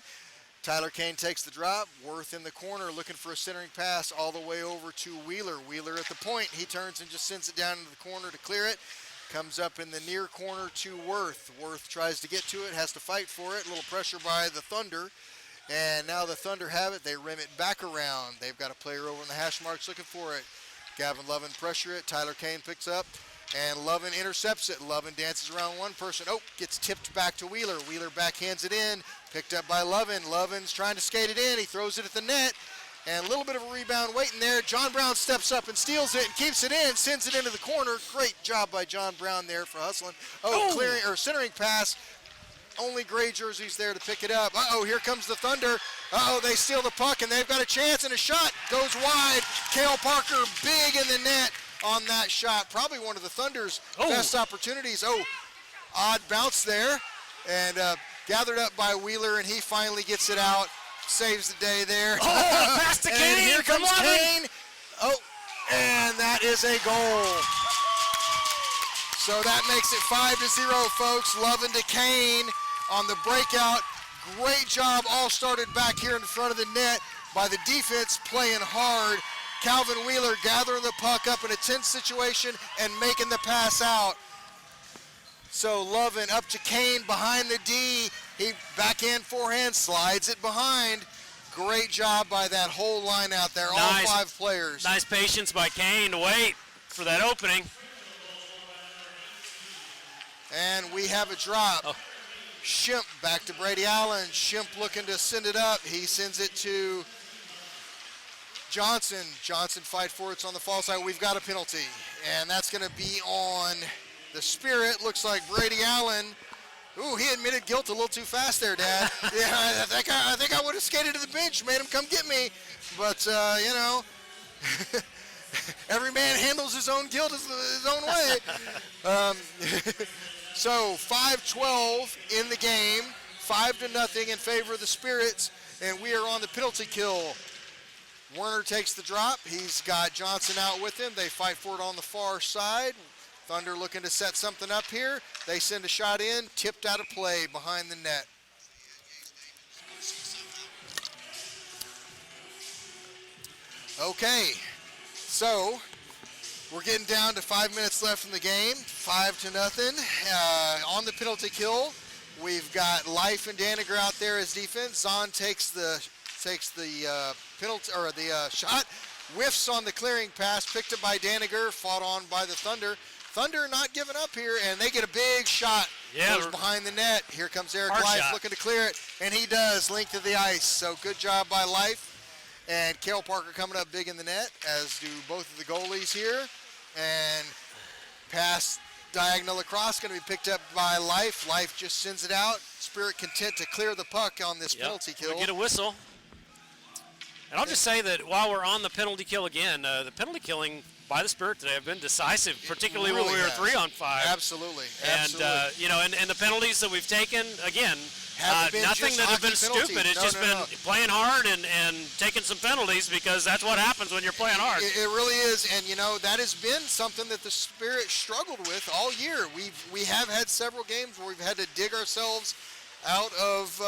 Tyler Kane takes the drop. Worth in the corner looking for a centering pass all the way over to Wheeler. Wheeler at the point. He turns and just sends it down into the corner to clear it. Comes up in the near corner to Worth. Worth tries to get to it, has to fight for it. A little pressure by the Thunder. And now the Thunder have it. They rim it back around. They've got a player over in the hash marks looking for it. Gavin Lovin pressure it. Tyler Kane picks up. And Lovin intercepts it. Lovin dances around one person. Oh, gets tipped back to Wheeler. Wheeler backhands it in. Picked up by Lovin. Lovin's trying to skate it in. He throws it at the net. And a little bit of a rebound waiting there. John Brown steps up and steals it and keeps it in, sends it into the corner. Great job by John Brown there for hustling. Clearing or centering pass. Only gray jerseys there to pick it up. Here comes the Thunder. They steal the puck and they've got a chance, and a shot goes wide. Cale Parker big in the net on that shot. Probably one of the Thunder's best opportunities. Odd bounce there, and gathered up by Wheeler, and he finally gets it out. Saves the day there. Pass to Kane. And here comes Kane. And that is a goal. So that makes it 5-0, folks. Lovin to Kane on the breakout. Great job. All started back here in front of the net by the defense playing hard. Calvin Wheeler gathering the puck up in a tense situation and making the pass out. So Lovin up to Kane behind the D. He backhand, forehand, slides it behind. Great job by that whole line out there, all 5 players. Nice patience by Kane to wait for that opening. And we have a drop. Shemp back to Brady Allen. Shemp looking to send it up. He sends it to Johnson. Johnson fight for it's on the far side. We've got a penalty, and that's going to be on the Spirit. Looks like Brady Allen. Ooh, he admitted guilt a little too fast there, Dad. Yeah, I think I would have skated to the bench, made him come get me. But, you know, every man handles his own guilt his own way. So 5-12 in the game, 5-0 in favor of the Spirits, and we are on the penalty kill. Werner takes the drop. He's got Johnson out with him. They fight for it on the far side. Thunder looking to set something up here. They send a shot in, tipped out of play behind the net. Okay, so we're getting down to 5 minutes left in the game, 5-0. On the penalty kill, we've got Life and Daniger out there as defense. Zahn takes the penalty or the shot, whiffs on the clearing pass, picked up by Daniger, fought on by the Thunder. Thunder not giving up here, and they get a big shot. Yeah, goes behind the net. Here comes Eric hard Life shot. looking to clear it, and he does, length of the ice. So good job by Life. And Cale Parker coming up big in the net, as do both of the goalies here. And pass diagonal across, going to be picked up by Life. Life just sends it out. Spirit content to clear the puck on this penalty kill. We get a whistle. And I'll just say that while we're on the penalty kill again, the penalty killing by the Spirit today have been decisive, particularly really when we were has. 3-on-5. Absolutely. And, Absolutely. you know, and the penalties that we've taken, again, Haven't been nothing just that have been hockey stupid. penalties. It's just been playing hard and taking some penalties, because that's what happens when you're playing hard. It really is, and you know that has been something that the Spirit struggled with all year. We have had several games where we've had to dig ourselves out of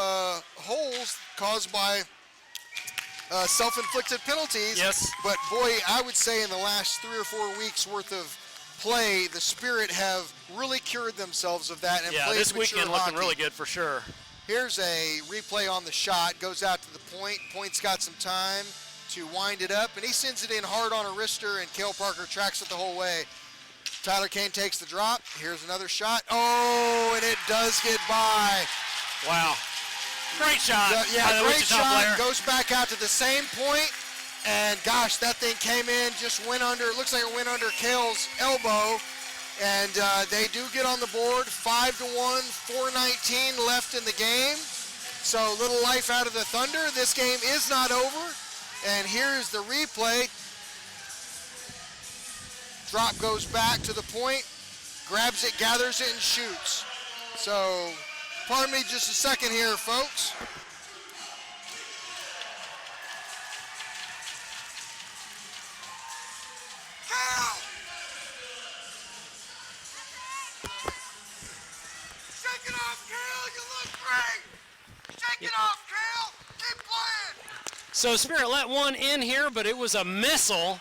holes caused by self-inflicted penalties. Yes. But boy, I would say in the last 3 or 4 weeks worth of play, the Spirit have really cured themselves of that and Yeah, played this mature weekend looking hockey. really good for sure. Here's a replay on the shot. Goes out to the point. Point's got some time to wind it up, and he sends it in hard on a wrister, and Cale Parker tracks it the whole way. Tyler Kane takes the drop. Here's another shot. Oh, and it does get by. Wow. Great shot. Yeah, by the great Wichita shot. player. Goes back out to the same point, and gosh, that thing came in, just went under. It looks like it went under Cale's elbow. And they do get on the board, 5-1, 4:19 left in the game. So little life out of the Thunder. This game is not over. And here's the replay. Drop goes back to the point, grabs it, gathers it, and shoots. So, pardon me just a second here, folks. Shake it off, Kale. You look great. Shake it off, Kale. Keep playing. So Spirit let one in here, but it was a missile,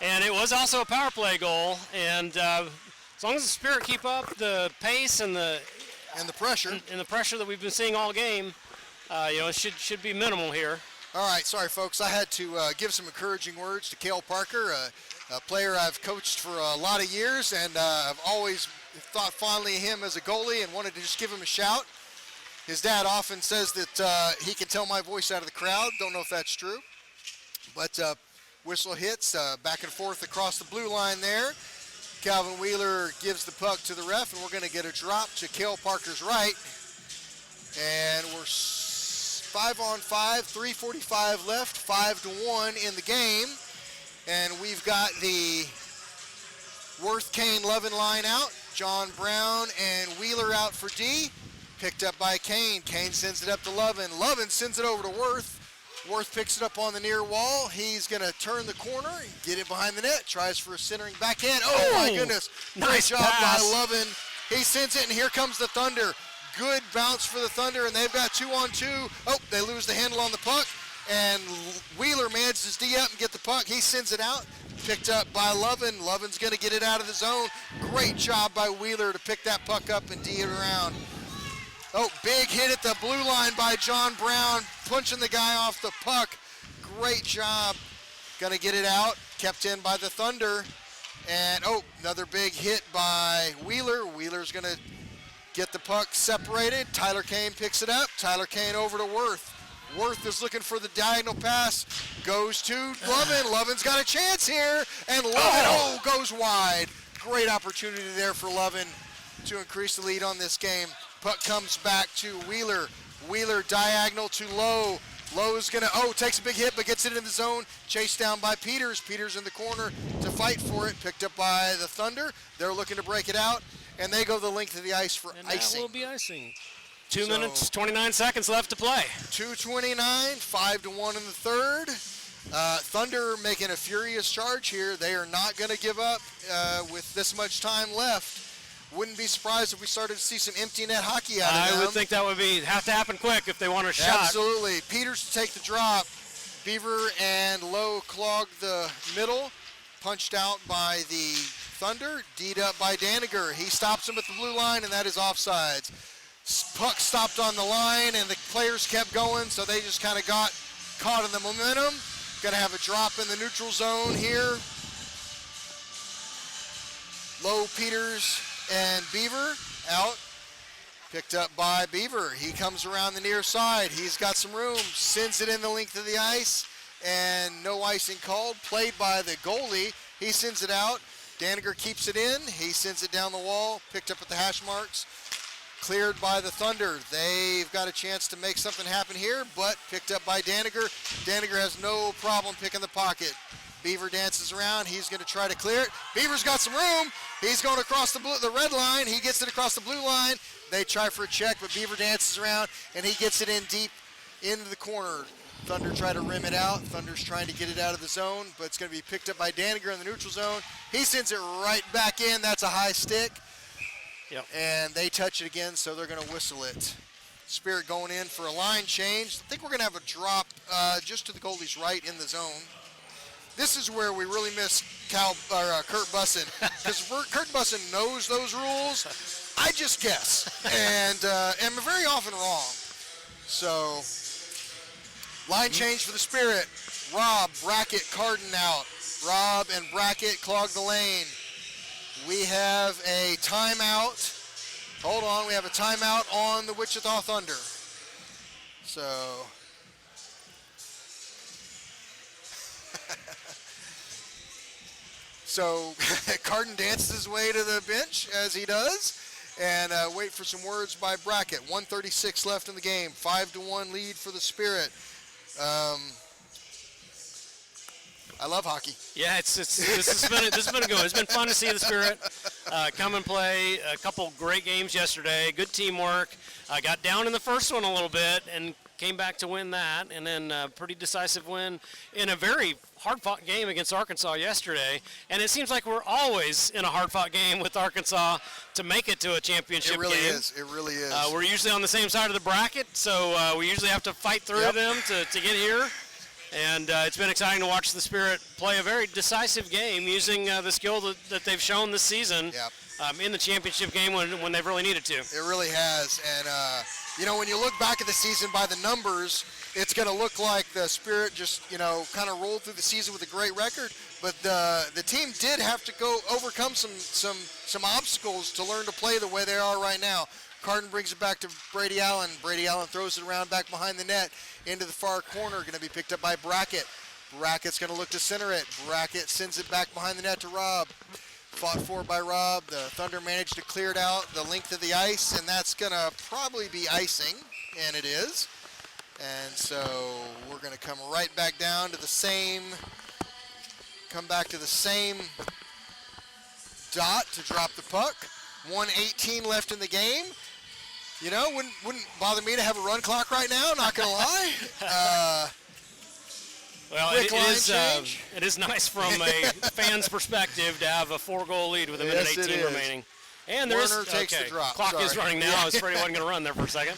and it was also a power play goal. And as long as the Spirit keep up the pace and the pressure. and the pressure that we've been seeing all game, you know, it should be minimal here. All right, sorry, folks. I had to give some encouraging words to Cale Parker, a player I've coached for a lot of years, and I've always thought fondly of him as a goalie and wanted to just give him a shout. His dad often says that he can tell my voice out of the crowd. Don't know if that's true. But whistle hits back and forth across the blue line there. Calvin Wheeler gives the puck to the ref, and we're going to get a drop to Cale Parker's right. And we're 5-on-5, 3:45 left, 5-1 in the game. And we've got the Worth, Kane, Lovin line out. John Brown and Wheeler out for D. Picked up by Kane. Kane sends it up to Lovin. Lovin sends it over to Worth. Worth picks it up on the near wall. He's going to turn the corner, get it behind the net, tries for a centering backhand. Oh, my goodness. Nice Great job pass. by Lovin. He sends it, and here comes the Thunder. Good bounce for the Thunder, and they've got 2-on-2. Oh, they lose the handle on the puck, and Wheeler manages to D up and get the puck. He sends it out, picked up by Lovin. Lovin's going to get it out of the zone. Great job by Wheeler to pick that puck up and D it around. Oh, big hit at the blue line by John Brown, punching the guy off the puck. Great job. Going to get it out, kept in by the Thunder. And, oh, another big hit by Wheeler. Wheeler's going to get the puck separated. Tyler Kane picks it up. Tyler Kane over to Worth. Worth is looking for the diagonal pass. Goes to Lovin. Lovin's got a chance here. And Lovin, goes wide. Great opportunity there for Lovin to increase the lead on this game. Puck comes back to Wheeler. Wheeler diagonal to Lowe. Lowe's gonna, takes a big hit, but gets it in the zone. Chased down by Peters. Peters in the corner to fight for it. Picked up by the Thunder. They're looking to break it out, and they go the length of the ice for And icing. that will be icing. 2 minutes, 29 seconds left to play. 2:29, 5-1 in the third. Thunder making a furious charge here. They are not gonna give up with this much time left. Wouldn't be surprised if we started to see some empty net hockey out of them. I would think that would have to happen quick if they want a shot. Absolutely. Peters to take the drop. Beaver and Lowe clog the middle. Punched out by the Thunder. D'd up by Daniger. He stops him at the blue line, and that is offsides. Puck stopped on the line, and the players kept going, so they just kind of got caught in the momentum. Going to have a drop in the neutral zone here. Lowe, Peters, and Beaver out. Picked up by Beaver. He comes around the near side. He's got some room. Sends it in the length of the ice. And no icing called. Played by the goalie. He sends it out. Daniger keeps it in. He sends it down the wall. Picked up at the hash marks. Cleared by the Thunder. They've got a chance to make something happen here, but picked up by Daniger. Daniger has no problem picking the pocket. Beaver dances around. He's going to try to clear it. Beaver's got some room. He's going across the red line. He gets it across the blue line. They try for a check, but Beaver dances around, and he gets it in deep into the corner. Thunder try to rim it out. Thunder's trying to get it out of the zone, but it's going to be picked up by Daniger in the neutral zone. He sends it right back in. That's a high stick. Yep. And they touch it again, so they're going to whistle it. Spirit going in for a line change. I think we're going to have a drop just to the goalie's right in the zone. This is where we really miss Kurt Bussin, because Kurt Bussin knows those rules. I just guess, and am very often wrong. So, line change for the Spirit. Rob, Brackett, Carden out. Rob and Brackett clog the lane. We have a timeout. Hold on, we have a timeout on the Wichita Thunder. So, Carden dances his way to the bench, as he does, and wait for some words by Brackett. 1:36 left in the game. 5-1 lead for the Spirit. I love hockey. Yeah, this has been a good one. It's been fun to see the Spirit come and play. A couple great games yesterday. Good teamwork. Got down in the first one a little bit and came back to win that, and then a pretty decisive win in a very hard-fought game against Arkansas yesterday. And it seems like we're always in a hard-fought game with Arkansas to make it to a championship game. It really is. It really is. We're usually on the same side of the bracket, so we usually have to fight through them to get here. And it's been exciting to watch the Spirit play a very decisive game using the skill that they've shown this season in the championship game when they've really needed to. It really has. And, when you look back at the season by the numbers, it's going to look like the Spirit just, kind of rolled through the season with a great record. But the team did have to go overcome some obstacles to learn to play the way they are right now. Carden brings it back to Brady Allen. Brady Allen throws it around back behind the net into the far corner. Going to be picked up by Brackett. Brackett's going to look to center it. Brackett sends it back behind the net to Rob. Fought for by Rob. The Thunder managed to clear it out the length of the ice, and that's going to probably be icing, and it is. And so we're going to come right back down to the same dot to drop the puck. 1:18 left in the game. Wouldn't bother me to have a run clock right now, not going to lie. Well, it is nice from a fan's perspective to have a 4-goal lead with a minute 18 remaining. And Warner takes the drop. Clock is running now. I was afraid he wasn't going to run there for a second.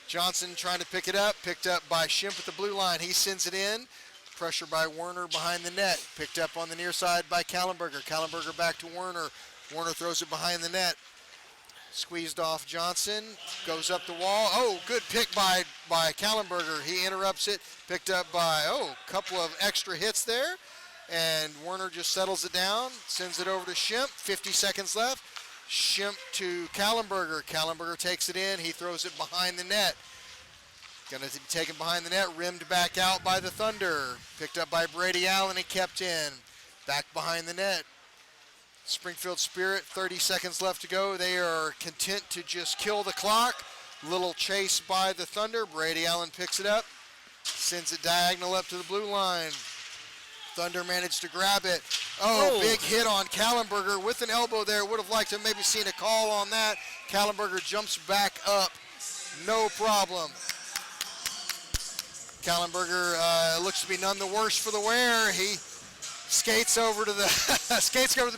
Johnson trying to pick it up. Picked up by Shimp at the blue line. He sends it in. Pressure by Werner behind the net. Picked up on the near side by Kallenberger. Kallenberger back to Werner. Werner throws it behind the net. Squeezed off Johnson, goes up the wall. Oh, good pick by Kallenberger. He interrupts it, picked up by, a couple of extra hits there. And Werner just settles it down, sends it over to Shimp. 50 seconds left. Shimp to Kallenberger. Kallenberger takes it in. He throws it behind the net. Gonna be taken behind the net, rimmed back out by the Thunder. Picked up by Brady Allen and kept in. Back behind the net. Springfield Spirit, 30 seconds left to go. They are content to just kill the clock. Little chase by the Thunder. Brady Allen picks it up, sends it diagonal up to the blue line. Thunder managed to grab it. Oh, big hit on Kallenberger with an elbow there. Would have liked to maybe seen a call on that. Kallenberger jumps back up. No problem. Kallenberger looks to be none the worse for the wear. He skates over to the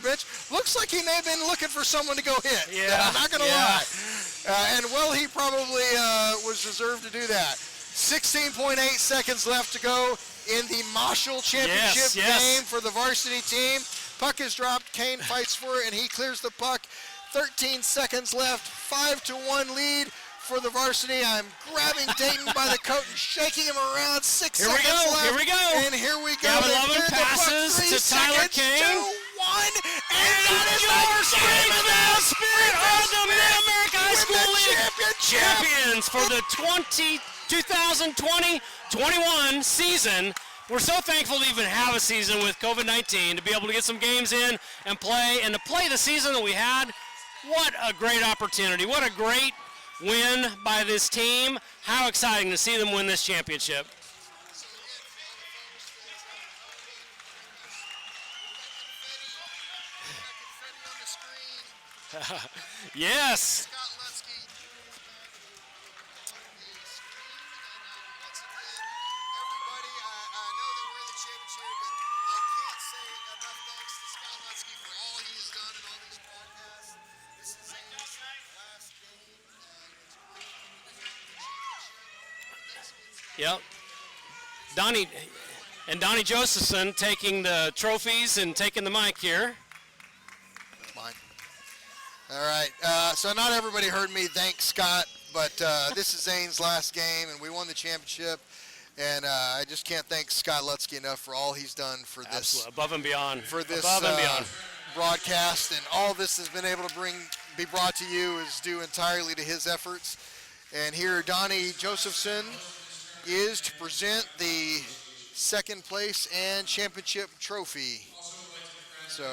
bench. Looks like he may have been looking for someone to go hit. Yeah, I'm not gonna lie. And well, he probably was deserved to do that. 16.8 seconds left to go in the Marshall Championship game for the varsity team. Puck is dropped. Kane fights for it, and he clears the puck. 13 seconds left. 5-1 lead for the varsity. I'm grabbing Dayton by the coat and shaking him around. 6 seconds left. Here we go. And here we go. Gavin Lovin passes to Tyler Kane. 2-1. And that is your Springfield Spirit are the Mid-America High School League champions for the 2020-21 season. We're so thankful to even have a season with COVID-19, to be able to get some games in and to play the season that we had. What a great opportunity. What a great win by this team. How exciting to see them win this championship. Yes. Yep. Donnie Josephson taking the trophies and taking the mic here. Mine. All right. So not everybody heard me thank Scott, but this is Zane's last game, and we won the championship. And I just can't thank Scott Lutzke enough for all he's done for this. Absolutely. Above and beyond. For this above and beyond. Broadcast, and all this has been able to be brought to you is due entirely to his efforts. And here, Donnie Josephson is to present the second place and championship trophy. So.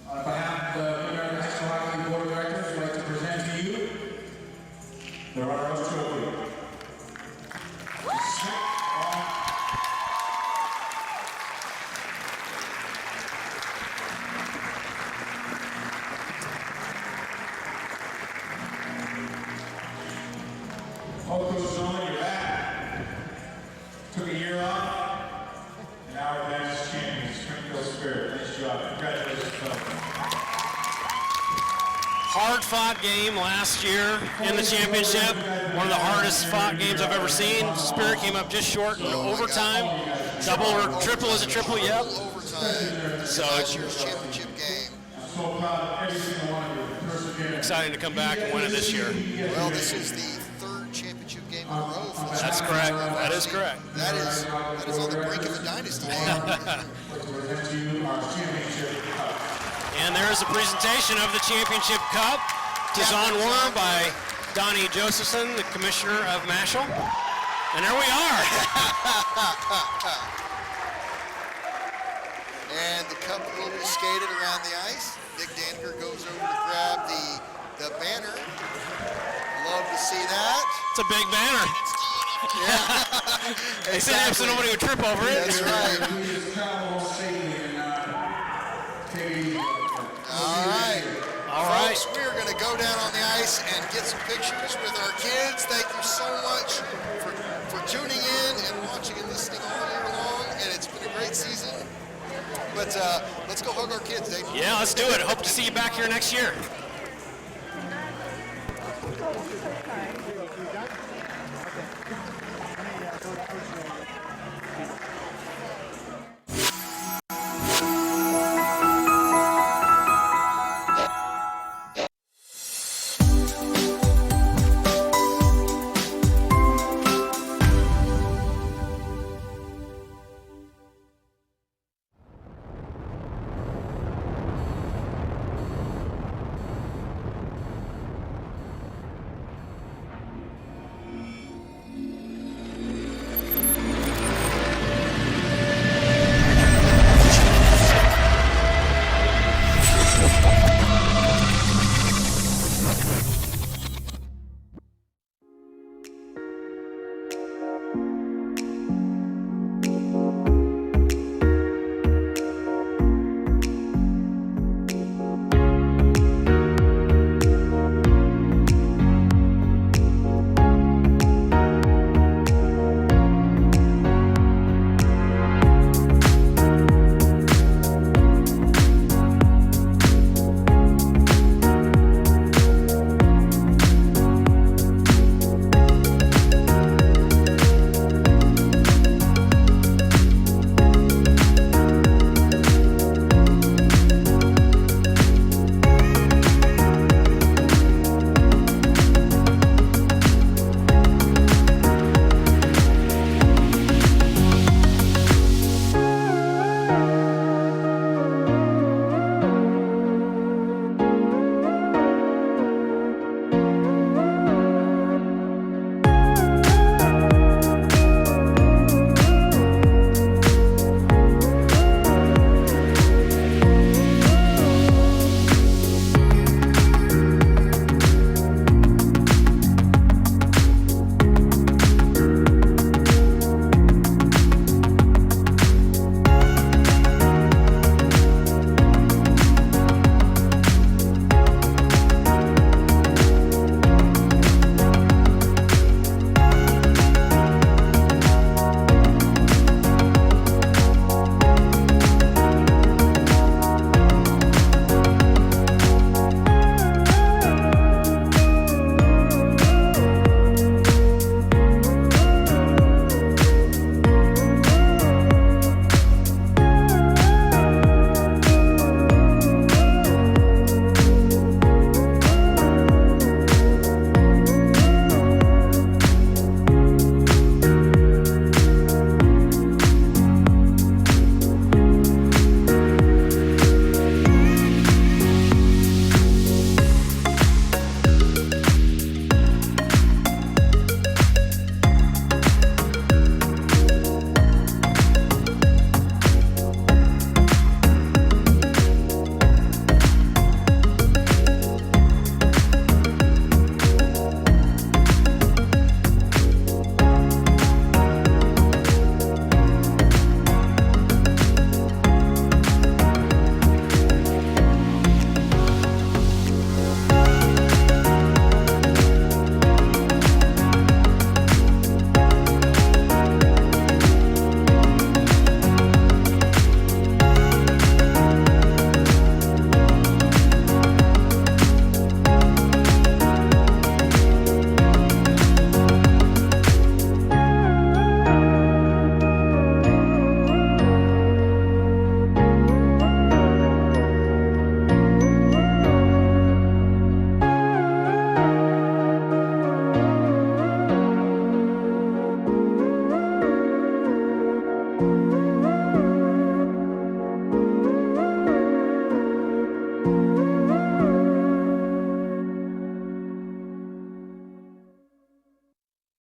On behalf of the Mid-America High School Hockey Board of Directors, I'd like to present to you the runner-up trophy. Coach Zona, you're back. Took a year off, and now we're back as champions, Springfield Spirit. Nice job. Congratulations, Phil. Hard-fought game last year in the championship. One of the hardest-fought games I've ever seen. Spirit came up just short in overtime. Double or triple is a triple, yep. Overtime. So last year's championship game. So proud of every single one of you. Perseverance. Exciting to come back and win it this year. Well, this is the third championship game in a row for the That's correct. That is correct. That is on the brink of a dynasty. And there is a presentation of the championship cup to Zon Warner by Donnie Josephson, the commissioner of Mashal. And there we are. And the cup will be skated around the ice. Dick Daniger goes over to grab the banner. Love to see that. It's a big banner. Yeah. They set it up so nobody would trip over it. That's right. All right. All right. Folks, we're going to go down on the ice and get some pictures with our kids. Thank you so much for tuning in and watching and listening all year long. And it's been a great season. But let's go hug our kids, Dave. Yeah, let's do it. Hope to see you back here next year.